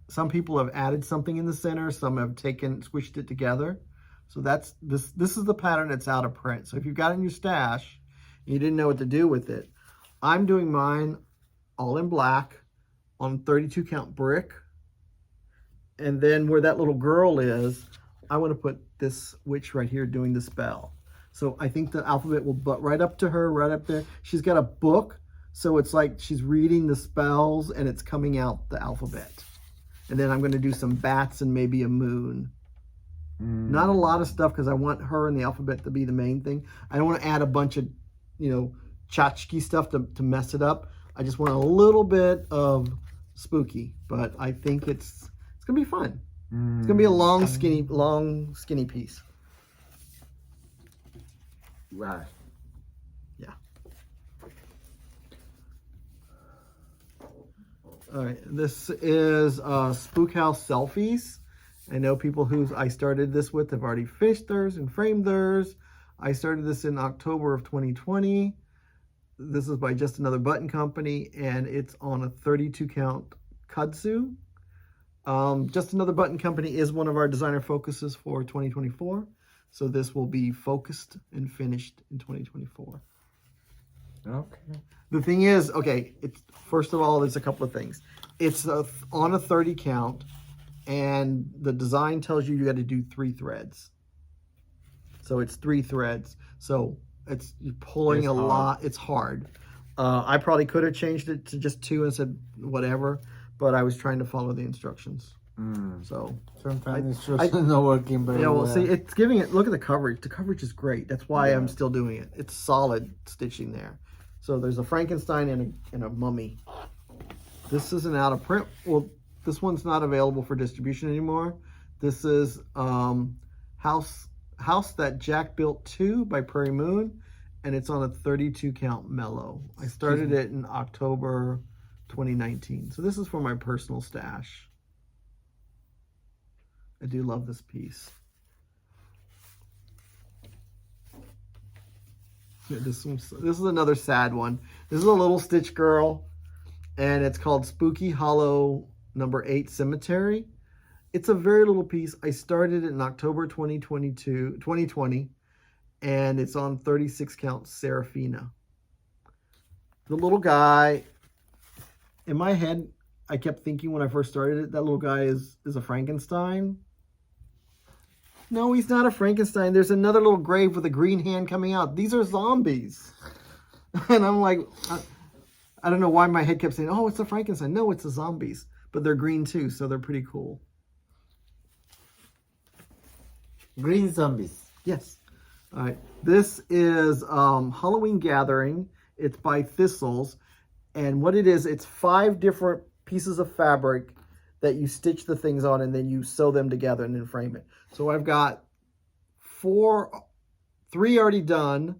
Speaker 1: some people have added something in the center, some have squished it together. So that's, this is the pattern that's out of print. So if you've got it in your stash, and you didn't know what to do with it, I'm doing mine all in black on 32 count brick. And then where that little girl is, I want to put this witch right here doing the spell. So I think the alphabet will butt right up to her, right up there. She's got a book. So it's like she's reading the spells and it's coming out the alphabet. And then I'm going to do some bats and maybe a moon. Not a lot of stuff because I want her and the alphabet to be the main thing. I don't want to add a bunch of, tchotchke stuff to mess it up. I just want a little bit of spooky, but I think it's going to be fun. It's going to be a long, skinny piece.
Speaker 2: Right.
Speaker 1: Yeah. All right, this is Spook House Selfies. I know people who I started this with have already finished theirs and framed theirs. I started this in October of 2020. This is by Just Another Button Company, and it's on a 32 count kudzu. Just Another Button Company is one of our designer focuses for 2024. So this will be focused and finished in 2024.
Speaker 2: Okay.
Speaker 1: The thing is, first of all, there's a couple of things. It's on a 30 count, and the design tells you got to do 3 threads. So it's 3 threads. So you're pulling a lot. It's hard. I probably could have changed it to just 2 and said whatever, but I was trying to follow the instructions. So
Speaker 2: sometimes it's just not working very well.
Speaker 1: See, it's giving it, look at the coverage. The coverage is great. That's why I'm still doing it. It's solid stitching there. So there's a Frankenstein and a mummy. This isn't out of print. Well, this one's not available for distribution anymore. This is House That Jack Built 2 by Prairie Moon, and it's on a 32 count mellow. I started it in October 2019. So this is for my personal stash. I do love this piece. Yeah, this is another sad one. This is a little Stitch Girl, and it's called Spooky Hollow number 8 Cemetery. It's a very little piece. I started it in October 2020, and it's on 36 count Serafina. The little guy, in my head, I kept thinking when I first started it, that little guy is a Frankenstein. No, he's not a Frankenstein. There's another little grave with a green hand coming out. These are zombies. And I'm like, I don't know why my head kept saying, oh, it's the Frankenstein. No, it's the zombies. But they're green too, so they're pretty cool.
Speaker 2: Green zombies.
Speaker 1: Yes. All right. This is Halloween Gathering. It's by Thistles. And what it is, it's 5 different pieces of fabric that you stitch the things on, and then you sew them together and then frame it. So I've got 3 already done.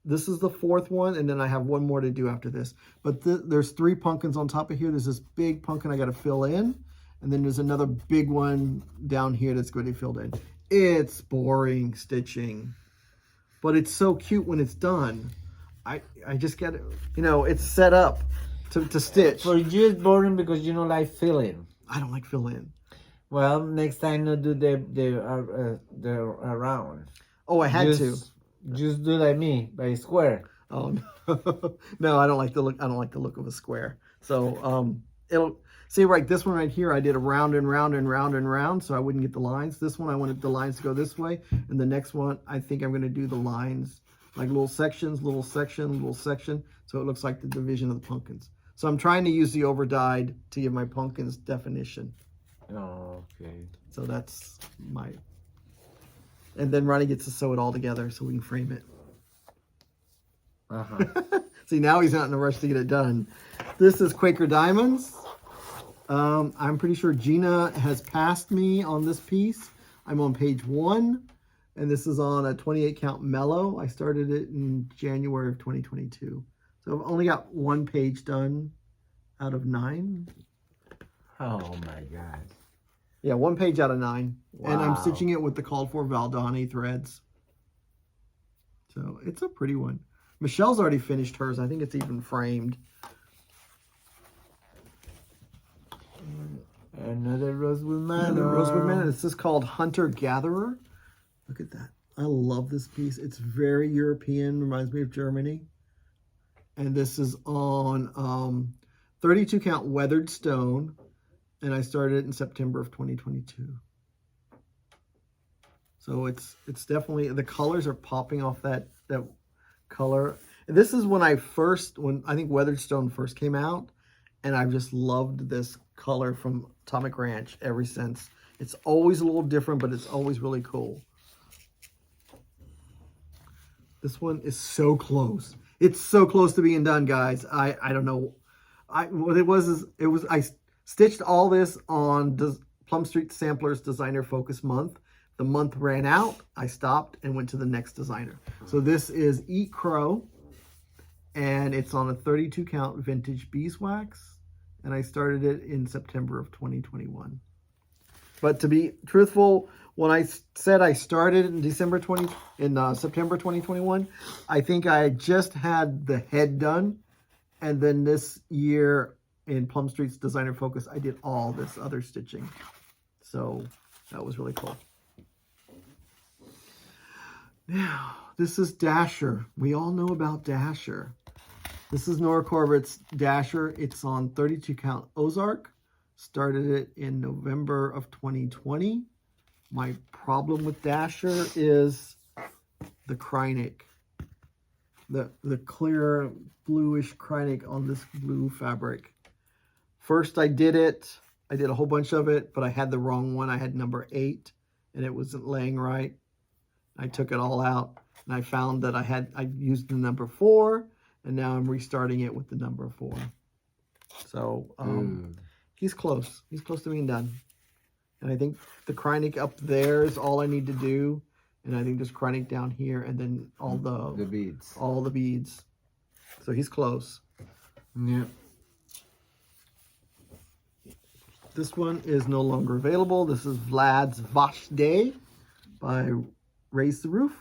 Speaker 1: This is the 4th one, and then I have 1 more to do after this. But there's 3 pumpkins on top of here. There's this big pumpkin I got to fill in, and then there's another big one down here that's going to be filled in. It's boring stitching, but it's so cute when it's done. I just get it, you know, it's set up to stitch.
Speaker 2: For you, it's boring because you don't like filling.
Speaker 1: I don't like fill in.
Speaker 2: Well, next time not do the around.
Speaker 1: Oh, I had to.
Speaker 2: Just do like me, by square.
Speaker 1: Oh no, no, I don't like the look. I don't like the look of a square. So it'll see right. This one right here, I did a round and round and round and round, so I wouldn't get the lines. This one, I wanted the lines to go this way, and the next one, I think I'm going to do the lines like little sections, little section, little section, so it looks like the division of the pumpkins. So I'm trying to use the overdyed to give my pumpkins definition.
Speaker 2: Oh, okay.
Speaker 1: So that's my. And then Ronny gets to sew it all together so we can frame it. See, now he's not in a rush to get it done. This is Quaker Diamonds. I'm pretty sure Gina has passed me on this piece. I'm on page 1, and this is on a 28 count mellow. I started it in January of 2022. So I've only got 1 page done out of 9.
Speaker 2: Oh my God.
Speaker 1: Yeah, 1 page out of 9.
Speaker 2: Wow.
Speaker 1: And I'm stitching it with the called for Valdani threads. So it's a pretty one. Michelle's already finished hers. I think it's even framed.
Speaker 2: Another Rosewood Manor.
Speaker 1: Another Rosewood Manor. This is called Hunter Gatherer. Look at that. I love this piece. It's very European. Reminds me of Germany. And this is on 32 count weathered stone. And I started it in September of 2022. So it's definitely, the colors are popping off that color. And this is when I think weathered stone first came out. And I've just loved this color from Atomic Ranch ever since. It's always a little different, but it's always really cool. This one is so close. It's so close to being done, guys. I don't know. What it was I stitched all this on Plum Street Samplers Designer Focus Month. The month ran out. I stopped and went to the next designer. So this is Eat Crow, and it's on a 32 count vintage beeswax. And I started it in September of 2021. But to be truthful, when I said I started in September 2021, I think I just had the head done. And then this year in Plum Street's Designer Focus, I did all this other stitching. So that was really cool. Now, this is Dasher. We all know about Dasher. This is Nora Corbett's Dasher. It's on 32 count Ozark. Started it in November of 2020. My problem with Dasher is the Krynic. The clear bluish Krynic on this blue fabric. First I did a whole bunch of it, but I had the wrong one. I had number 8 and it wasn't laying right. I took it all out and I found that I used the number 4. And now I'm restarting it with the number 4. So he's close. He's close to being done. And I think the Krynic up there is all I need to do. And I think there's Krynic down here and then all the beads. All the beads. So he's close.
Speaker 2: Yeah.
Speaker 1: This one is no longer available. This is Vlad's Vash Day by Raise the Roof.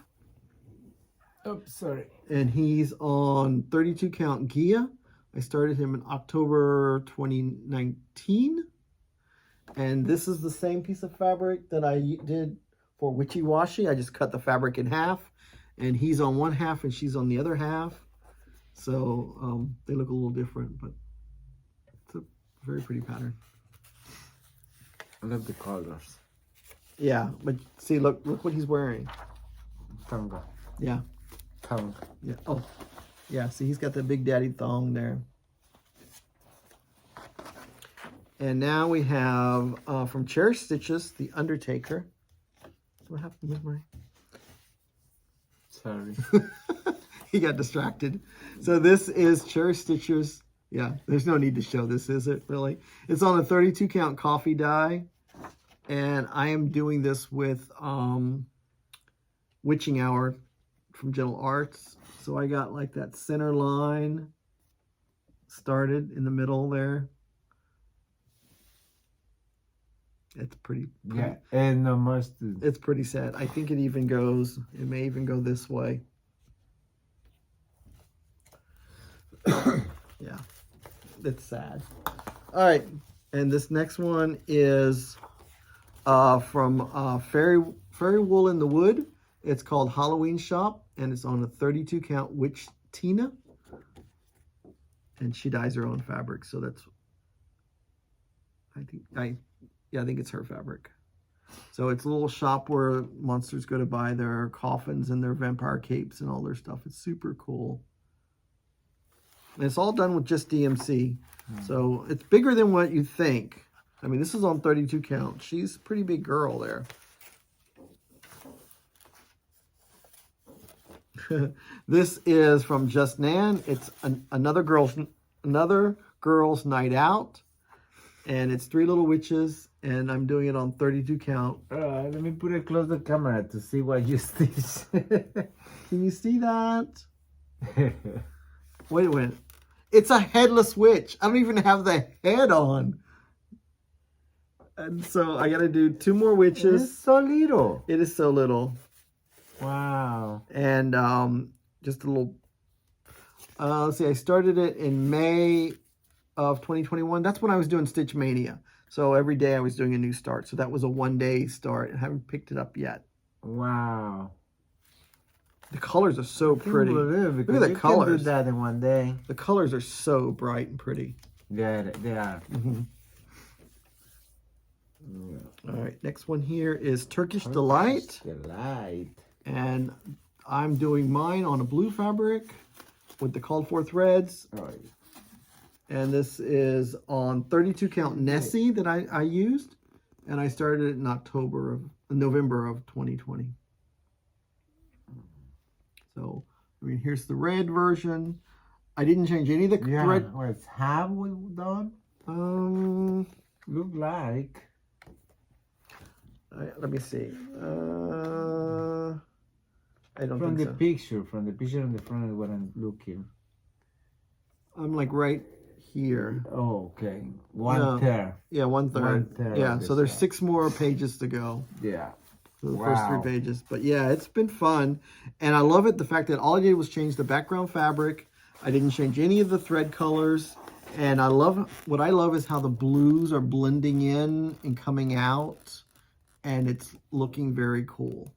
Speaker 2: Oh, sorry.
Speaker 1: And he's on 32 count Gia. I started him in October 2019. And this is the same piece of fabric that I did for Witchy Washy. I just cut the fabric in half. And he's on one half and she's on the other half. So they look a little different, but it's a very pretty pattern.
Speaker 2: I love the colors.
Speaker 1: Yeah, but see, look what he's wearing.
Speaker 2: Tanga.
Speaker 1: Yeah.
Speaker 2: Tanga.
Speaker 1: Yeah. Oh, Yeah, see, he's got the Big Daddy thong there. And now we have from Cherish Stitches, The Undertaker. What happened with my...
Speaker 2: Sorry.
Speaker 1: He got distracted. So this is Cherish Stitches. Yeah, there's no need to show this, is it, really? It's on a 32 count coffee die. And I am doing this with Witching Hour from Gentle Arts. So I got like that center line started in the middle there. It's pretty
Speaker 2: Yeah, and no much.
Speaker 1: It's pretty sad. I think it even goes, it may even go this way. Yeah, it's sad. All right, and this next one is from Fairy Wool in the Wood. It's called Halloween Shop, and it's on a 32 count Witch Tina. And she dyes her own fabric, so that's, I think it's her fabric. So it's a little shop where monsters go to buy their coffins and their vampire capes and all their stuff. It's super cool. And it's all done with just DMC. So it's bigger than what you think. I mean, this is on 32 count. She's a pretty big girl there. This is from Just Nan. It's another girl's night out. And it's 3 little witches, and I'm doing it on 32 count.
Speaker 2: Let me put it close to the camera to see what you stitch.
Speaker 1: Can you see that? Wait a minute. It's a headless witch. I don't even have the head on. And so I got to do 2 more witches.
Speaker 2: It's so little.
Speaker 1: It is so little.
Speaker 2: Wow.
Speaker 1: And just a little... let's see, I started it in May of 2021. That's when I was doing Stitch Mania. So every day I was doing a new start. So that was a 1-day start. I haven't picked it up yet.
Speaker 2: Wow.
Speaker 1: The colors are so pretty.
Speaker 2: Look
Speaker 1: at the colors.
Speaker 2: Can do that in 1 day.
Speaker 1: The colors are so bright and pretty.
Speaker 2: Yeah, they are.
Speaker 1: Mm-hmm. All right, next one here is Turkish Delight. And I'm doing mine on a blue fabric with the called for threads.
Speaker 2: Oh,
Speaker 1: and this is on 32 count Nessie that I used. And I started it in November of 2020. So, I mean, here's the red version. I didn't change any of the thread.
Speaker 2: Well, it's half done. Look like.
Speaker 1: Let me see. I don't
Speaker 2: from
Speaker 1: think
Speaker 2: the
Speaker 1: so.
Speaker 2: picture on the front of what I'm looking.
Speaker 1: I'm like right here.
Speaker 2: Oh, okay. 1/3.
Speaker 1: Yeah, 1/3.
Speaker 2: 1/3
Speaker 1: Yeah,
Speaker 2: of
Speaker 1: so there's
Speaker 2: this
Speaker 1: 6 more pages to go.
Speaker 2: Yeah.
Speaker 1: For the first 3 pages. But yeah, it's been fun. And I love it, the fact that all I did was change the background fabric. I didn't change any of the thread colors. And what I love is how the blues are blending in and coming out. And it's looking very cool.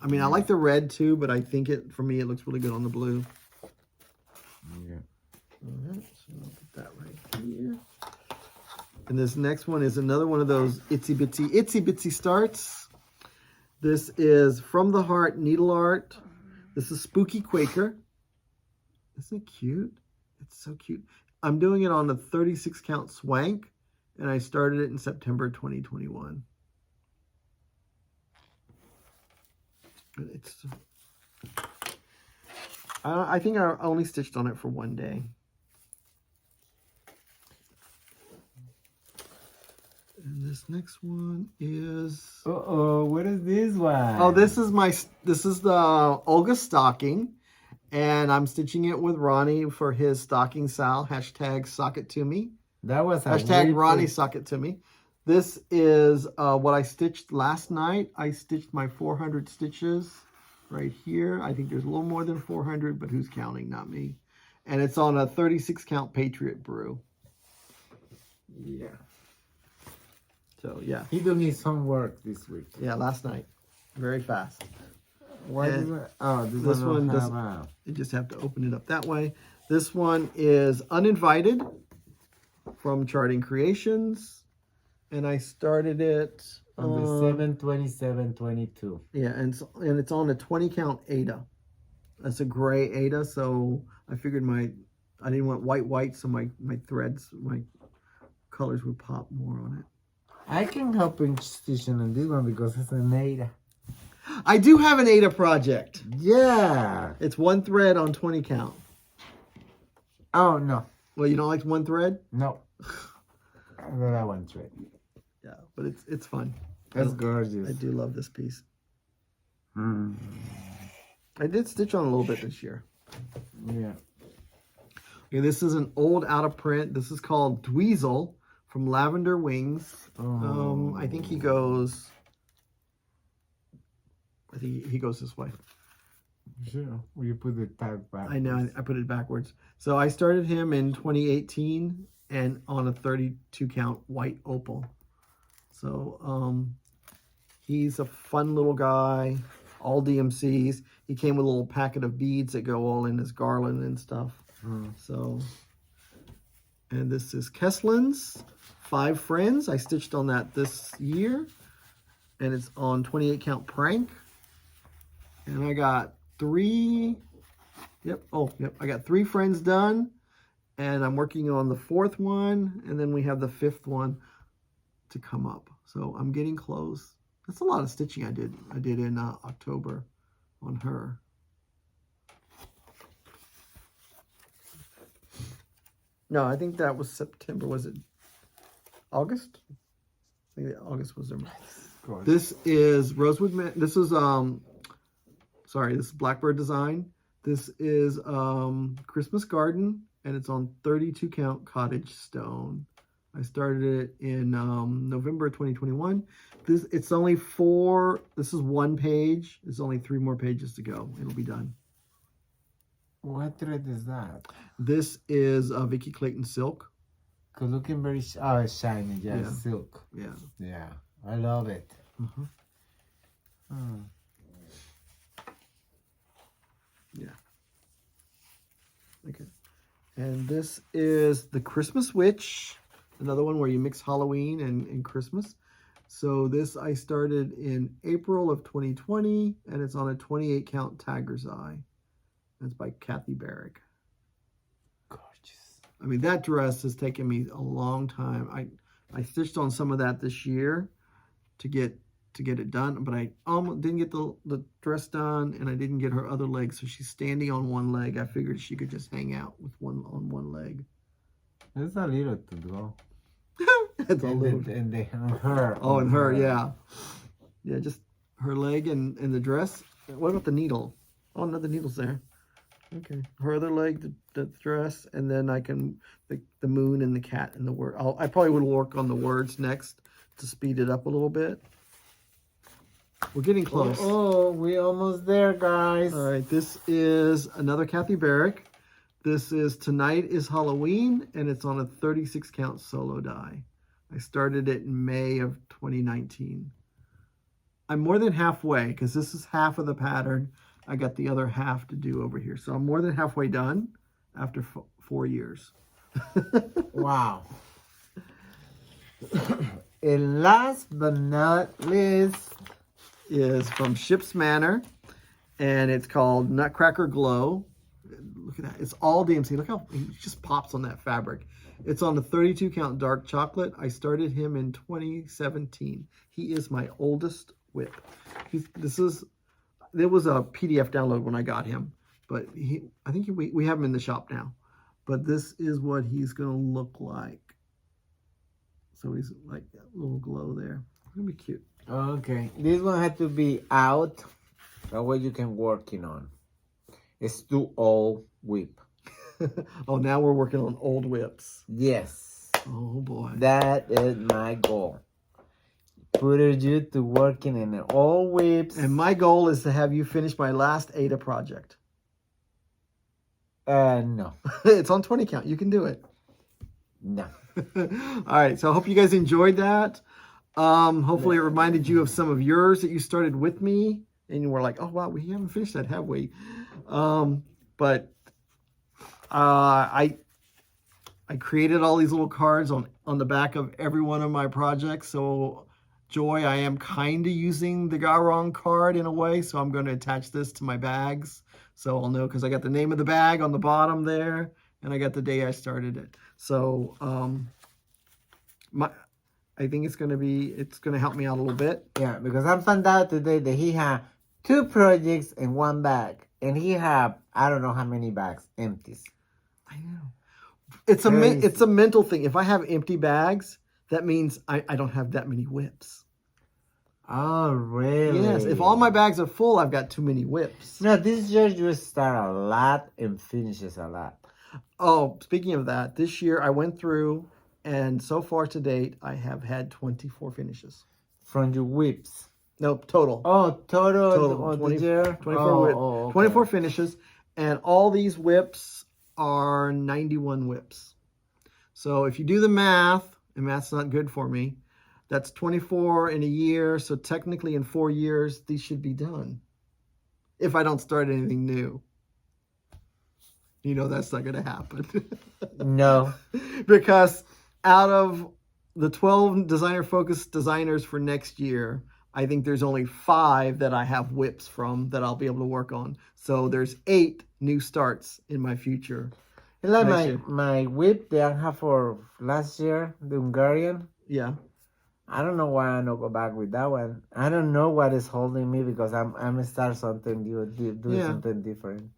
Speaker 1: I mean, I like the red too, but I think for me, it looks really good on the blue.
Speaker 2: Yeah.
Speaker 1: All right, so I'll put that right here. And this next one is another one of those itsy bitsy starts. This is From the Heart Needle Art. This is Spooky Quaker. Isn't it cute? It's so cute. I'm doing it on the 36 count Swank, and I started it in September 2021. I think I only stitched on it for 1 day. And this next one is...
Speaker 2: what is this one?
Speaker 1: Oh, this is the Olga stocking. And I'm stitching it with Ronny for his stocking style. # sock it to me.
Speaker 2: That was a
Speaker 1: # Ronny sock it to me. This is what I stitched last night. I stitched my 400 stitches right here. I think there's a little more than 400, but who's counting? Not me. And it's on a 36 count Patriot Brew.
Speaker 2: Yeah.
Speaker 1: So, yeah.
Speaker 2: He did me some work this week.
Speaker 1: Yeah, last night. Very fast.
Speaker 2: Why is it? Oh,
Speaker 1: this one doesn't. You just have to open it up that way. This one is Uninvited from Charting Creations. And I started it
Speaker 2: on the 7/27/22.
Speaker 1: Yeah, and it's on a 20 count Ada. That's a gray Ada, so I figured I didn't want white, so my threads, my colors would pop more on it.
Speaker 2: I can help in stitching on this one because it's an Ada.
Speaker 1: I do have an Ada project.
Speaker 2: Yeah.
Speaker 1: It's one thread on 20 count.
Speaker 2: Oh, no.
Speaker 1: Well, you don't like one thread?
Speaker 2: No. I don't have one thread.
Speaker 1: Yeah, but it's fun.
Speaker 2: That's gorgeous.
Speaker 1: I do love this piece.
Speaker 2: Mm.
Speaker 1: I did stitch on a little bit this year.
Speaker 2: Yeah.
Speaker 1: Okay, this is an old out of print. This is called Dweezil from Lavender Wings.
Speaker 2: Oh.
Speaker 1: I think he goes. I think he goes this way.
Speaker 2: Sure. Will you put the tag back?
Speaker 1: I know. I put it backwards. So I started him in 2018 and on a 32 count white opal. So he's a fun little guy. All DMCs. He came with a little packet of beads that go all in his garland and stuff. So, and this is Kesslin's 5 Friends. I stitched on that this year, and it's on 28 count prank. And I got 3. Yep. Oh, yep. I got 3 friends done, and I'm working on the 4th one, and then we have the 5th one to come up. So I'm getting close. That's a lot of stitching I did. I did in October on her. No, I think that was September. Was it August? I think August was there. This is Rosewood. This is sorry, this is Blackberry design. This is Christmas Garden, and it's on 32 count cottage stone. I started it in November 2021. It's only 4. This is 1 page. There's only 3 more pages to go. It'll be done.
Speaker 2: What thread is that?
Speaker 1: This is Vicky Clayton silk.
Speaker 2: Looking very shiny. Yeah, silk.
Speaker 1: Yeah.
Speaker 2: Yeah, I love it.
Speaker 1: Yeah. Okay. And this is the Christmas Witch. Another one where you mix Halloween and Christmas. So this I started in April of 2020, and it's on a 28 count Tiger's Eye. That's by Kathy Barrick.
Speaker 2: Gorgeous.
Speaker 1: I mean, that dress has taken me a long time. I stitched on some of that this year to get it done, but I almost didn't get the dress done, and I didn't get her other leg. So she's standing on one leg. I figured she could just hang out with one leg.
Speaker 2: There's a little to go.
Speaker 1: It's a little.
Speaker 2: And her.
Speaker 1: Oh, and her, yeah. Yeah, just her leg and the dress. What about the needle? Oh, no, the needle's there. Okay. Her other leg, the dress, and then I can, the moon and the cat and the word. I probably would work on the words next to speed it up a little bit. We're getting close.
Speaker 2: Oh, we're almost there, guys.
Speaker 1: All right, this is another Kathy Barrick. This is Tonight is Halloween, and it's on a 36 count solo die. I started it in May of 2019. I'm more than halfway, because this is half of the pattern. I got the other half to do over here. So I'm more than halfway done after 4 years.
Speaker 2: Wow. And last but not least
Speaker 1: is from Ship's Manor, and it's called Nutcracker Glow. Look at that. It's all DMC. Look how he just pops on that fabric. It's on the 32 count dark chocolate. I started him in 2017. He is my oldest WIP. There was a PDF download when I got him, but I think we have him in the shop now. But this is what he's going to look like. So he's like that little glow there. It's going to be cute.
Speaker 2: Okay, this one had to be out. That way you can work on. It's too old WIP.
Speaker 1: Oh, now we're working on old WIPs.
Speaker 2: Yes.
Speaker 1: Oh boy.
Speaker 2: That is my goal. Put you to working in the old WIPs.
Speaker 1: And my goal is to have you finish my last Ada project.
Speaker 2: No.
Speaker 1: It's on 20 count. You can do it.
Speaker 2: No.
Speaker 1: All right. So I hope you guys enjoyed that. Hopefully it reminded you of some of yours that you started with me. And you were like, oh, wow, we haven't finished that, have we? But I created all these little cards on the back of every one of my projects. So Joy, I am kind of using the GaRon card in a way, so I'm going to attach this to my bags. So I'll know, because I got the name of the bag on the bottom there, and I got the day I started it. So I think it's going to help me out a little bit.
Speaker 2: Yeah, because I found out today that he had 2 projects in one bag, and he had I don't know how many bags empties.
Speaker 1: I know. It's a mental thing. If I have empty bags, that means I don't have that many WIPs.
Speaker 2: Oh, really?
Speaker 1: Yes. If all my bags are full, I've got too many WIPs.
Speaker 2: No, this year you start a lot and finishes a lot.
Speaker 1: Oh, speaking of that, this year I went through, and so far to date, I have had 24 finishes.
Speaker 2: From your WIPs?
Speaker 1: Nope, total.
Speaker 2: Oh, total
Speaker 1: 20,
Speaker 2: the year?
Speaker 1: 24,
Speaker 2: okay.
Speaker 1: 24 finishes, and all these WIPs are 91 WIPs. So if you do the math, and math's not good for me, that's 24 in a year, so technically in 4 years, these should be done. If I don't start anything new. You know that's not going to happen.
Speaker 2: No.
Speaker 1: Because out of the 12 designer-focused designers for next year, I think there's only 5 that I have WIPs from that I'll be able to work on. So there's 8 new starts in my future.
Speaker 2: Like my WIP that I have for last year, the Hungarian.
Speaker 1: Yeah.
Speaker 2: I don't know why I don't go back with that one. I don't know what is holding me because I'm start something doing something different.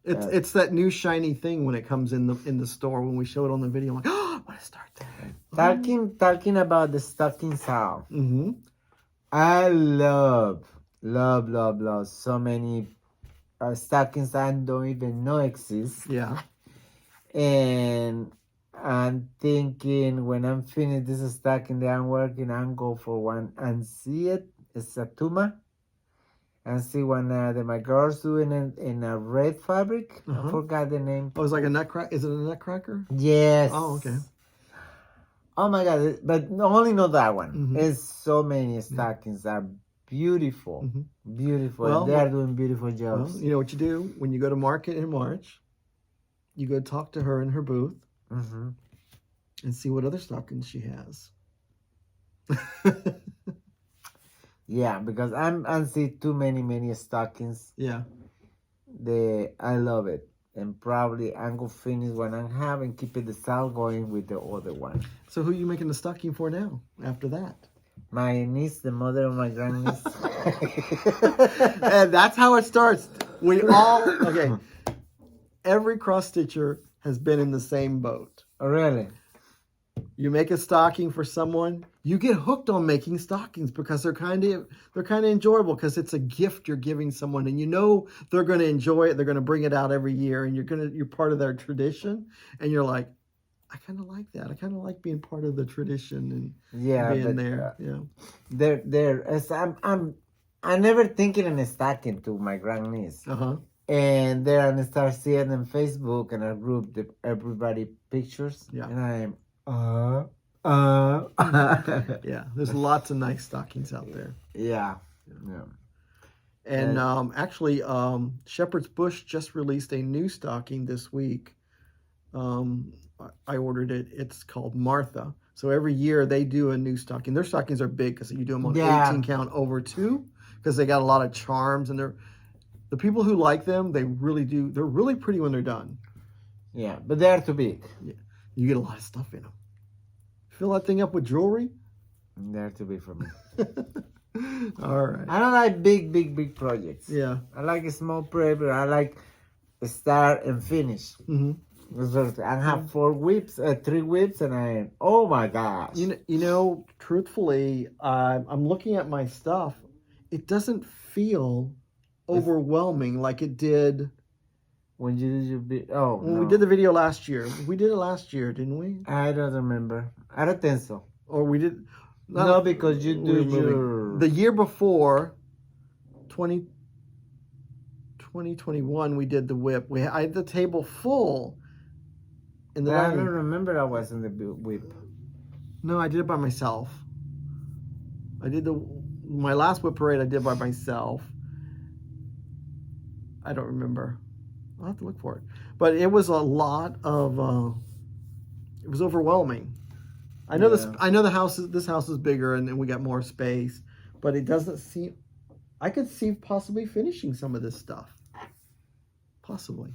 Speaker 1: It's that new shiny thing when it comes in the store. When we show it on the video, I'm like, oh, I want to start that.
Speaker 2: Talking about the stocking sound.
Speaker 1: Mm-hmm.
Speaker 2: I love so many stockings I don't even know exist.
Speaker 1: Yeah.
Speaker 2: And I'm thinking when I'm finished this stocking that I'm working, I'm go for one and see it. It's a Tuma. And see one that my girl's doing in a red fabric. I forgot the name.
Speaker 1: Oh, it's like a nutcracker. Is it a nutcracker?
Speaker 2: Yes.
Speaker 1: Oh, okay.
Speaker 2: Oh my God! But only know that one. It's so many stockings are beautiful, beautiful.
Speaker 1: Well,
Speaker 2: they are doing beautiful jobs.
Speaker 1: Well, you know what you do when you go to market in March? You go talk to her in her booth and see what other stockings she has.
Speaker 2: Yeah, because I'm see too many stockings.
Speaker 1: Yeah.
Speaker 2: I love it. And probably I'm going to finish what I have and keep the style going with the other one.
Speaker 1: So who are you making the stocking for now, after that?
Speaker 2: My niece, the mother of my grandniece.
Speaker 1: And that's how it starts. Okay. Every cross-stitcher has been in the same boat.
Speaker 2: Oh, really?
Speaker 1: You make a stocking for someone, you get hooked on making stockings because they're kind of enjoyable because it's a gift you're giving someone, and you know they're going to enjoy it. They're going to bring it out every year, and you're part of their tradition, and you're like, I kind of like that. I kind of like being part of the tradition and being there.
Speaker 2: I'm never thinking in a stocking to my grandniece. And then I start seeing on Facebook and a group everybody pictures. Yeah. And I'm
Speaker 1: yeah, there's lots of nice stockings out there.
Speaker 2: Yeah.
Speaker 1: And actually, Shepherd's Bush just released a new stocking this week. I ordered it. It's called Martha. So every year they do a new stocking. Their stockings are big because you do them on 18 count over 2 because they got a lot of charms, and the people who like them, they really do. They're really pretty when they're done.
Speaker 2: Yeah, but they are too big.
Speaker 1: Yeah, you get a lot of stuff in them. Fill that thing up with jewelry.
Speaker 2: They're too big for me.
Speaker 1: All right.
Speaker 2: I don't like big projects.
Speaker 1: Yeah.
Speaker 2: I like a small project. I like start and finish. I have 3 WIPs, and oh my gosh.
Speaker 1: You know, truthfully, I'm looking at my stuff. It doesn't feel overwhelming like it did
Speaker 2: when you did your
Speaker 1: we did the video last year. We did it last year, didn't we?
Speaker 2: I don't remember. I don't think so.
Speaker 1: Or we did
Speaker 2: no, because you do
Speaker 1: the year before 2021 we did the WIP. I had the table full. And then
Speaker 2: I don't remember I was in the WIP.
Speaker 1: No, I did it by myself. I did my last WIP parade I did by myself. I don't remember. I'll have to look for it. But it was a lot of, it was overwhelming. I know
Speaker 2: Yeah.
Speaker 1: I know this house is bigger and we got more space, but it doesn't seem. I could see possibly finishing some of this stuff. Possibly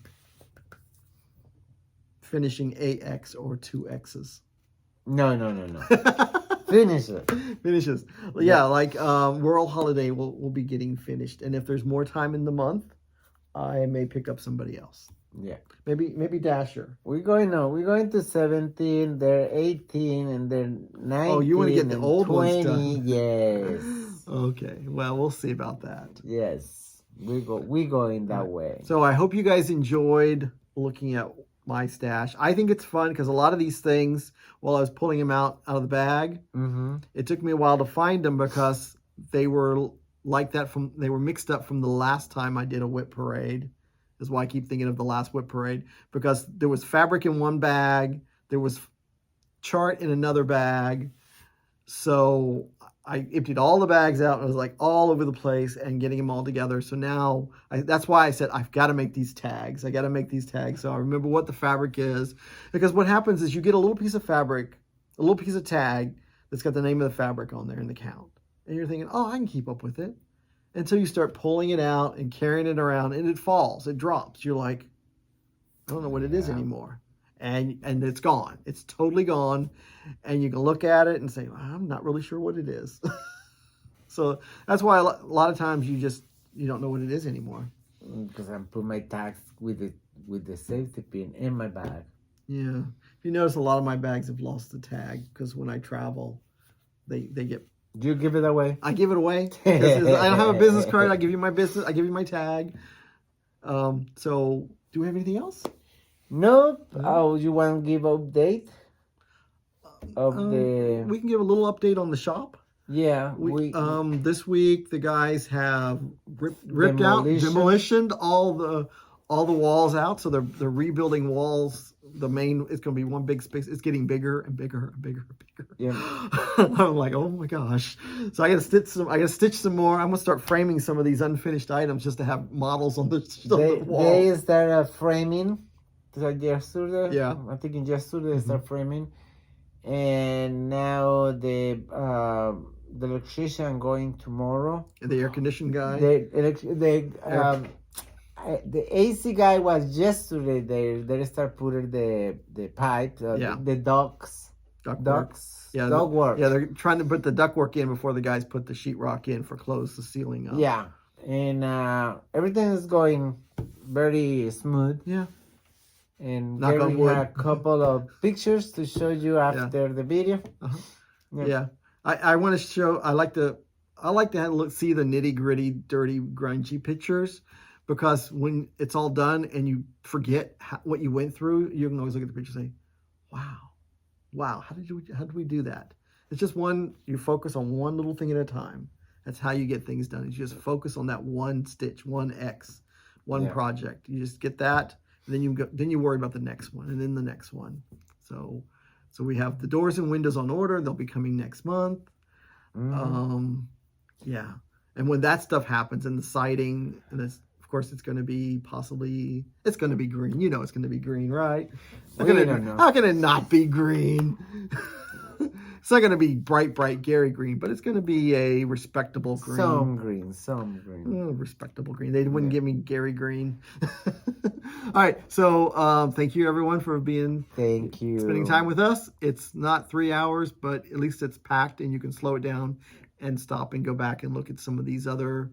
Speaker 1: finishing AX or 2Xs.
Speaker 2: No. Finish it.
Speaker 1: Finishes. Yeah, like World Holiday will be getting finished, and if there's more time in the month, I may pick up somebody else.
Speaker 2: Yeah.
Speaker 1: Maybe Dasher.
Speaker 2: We're going to 17, they're 18, and they're 19.
Speaker 1: Oh, you want to get the old
Speaker 2: 20,
Speaker 1: ones done?
Speaker 2: Yes.
Speaker 1: Okay. Well, we'll see about that.
Speaker 2: Yes. We going that way.
Speaker 1: So I hope you guys enjoyed looking at my stash. I think it's fun because a lot of these things, while I was pulling them out of the bag, it took me a while to find them because they were like that they were mixed up from the last time I did a WIP parade. Is why I keep thinking of the last WIP parade, because there was fabric in one bag, there was chart in another bag. So I emptied all the bags out and it was like all over the place and getting them all together. So now that's why I said I've got to make these tags. I got to make these tags so I remember what the fabric is, because what happens is you get a little piece of fabric, a little piece of tag that's got the name of the fabric on there and the count, and you're thinking, oh, I can keep up with it. Until you start pulling it out and carrying it around, and it falls, it drops. You're like, I don't know what it is anymore. And it's gone. It's totally gone. And you can look at it and say, I'm not really sure what it is. So that's why a lot of times you don't know what it is anymore.
Speaker 2: Because I put my tags with the safety pin in my bag.
Speaker 1: Yeah. If you notice, a lot of my bags have lost the tag because when I travel, they get.
Speaker 2: Do you give it away?
Speaker 1: I give it away. I don't have a business card. I give you my business. I give you my tag. So do we have anything else?
Speaker 2: Nope. Oh, you want to give update of the?
Speaker 1: We can give a little update on the shop.
Speaker 2: Yeah.
Speaker 1: This week the guys have ripped out, demolished all the walls out. So they're rebuilding walls. It's going to be one big space. It's getting bigger and bigger and bigger and bigger.
Speaker 2: Yeah.
Speaker 1: I'm like, oh my gosh. So I got to stitch some more. I'm going to start framing some of these unfinished items just to have models on the wall.
Speaker 2: They start framing. Yesterday.
Speaker 1: Yeah.
Speaker 2: I think yesterday they start framing. And now the electrician going tomorrow.
Speaker 1: The air conditioning guy.
Speaker 2: The AC guy was yesterday there. They start putting the pipe, the ducts.
Speaker 1: Yeah,
Speaker 2: ductwork.
Speaker 1: Yeah, they're trying to put the ductwork in before the guys put the sheetrock in for close the ceiling up.
Speaker 2: Yeah, and everything is going very smooth.
Speaker 1: Yeah.
Speaker 2: And
Speaker 1: Knock on wood.
Speaker 2: a couple of pictures to show you after the video.
Speaker 1: Yeah. I want to show. I like to see the nitty gritty, dirty, grungy pictures, because when it's all done and you forget what you went through, you can always look at the picture and say, wow, how did we do that? It's just you focus on one little thing at a time. That's how you get things done. You just focus on that one stitch, one X, one project. You just get that, and then you worry about the next one, and then the next one. So we have the doors and windows on order. They'll be coming next month. Yeah. And when that stuff happens, and the siding, and of course it's going to be it's going to be green. You know it's going to be green, right? How can it not be green? It's not going to be bright Gary green, but it's going to be a respectable green.
Speaker 2: Some green.
Speaker 1: Respectable green. They wouldn't give me Gary green. All right. So thank you, everyone, for spending time with us. It's not 3 hours, but at least it's packed, and you can slow it down and stop and go back and look at some of these other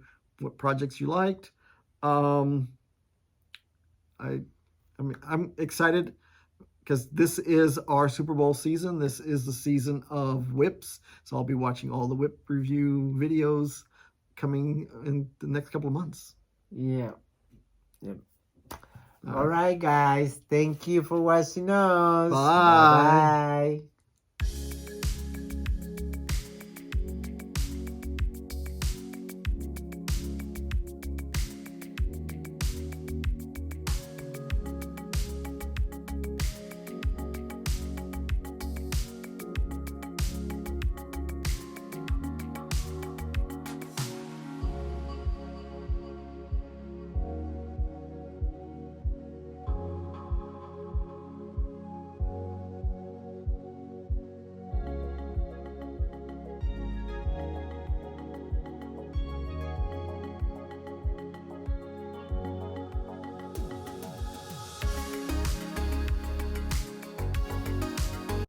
Speaker 1: projects you liked. I'm excited because this is our Super Bowl season. This is the season of WIPs. So I'll be watching all the WIP review videos coming in the next couple of months.
Speaker 2: Yeah. Yep. All right, guys. Thank you for watching us.
Speaker 1: Bye.
Speaker 2: Bye.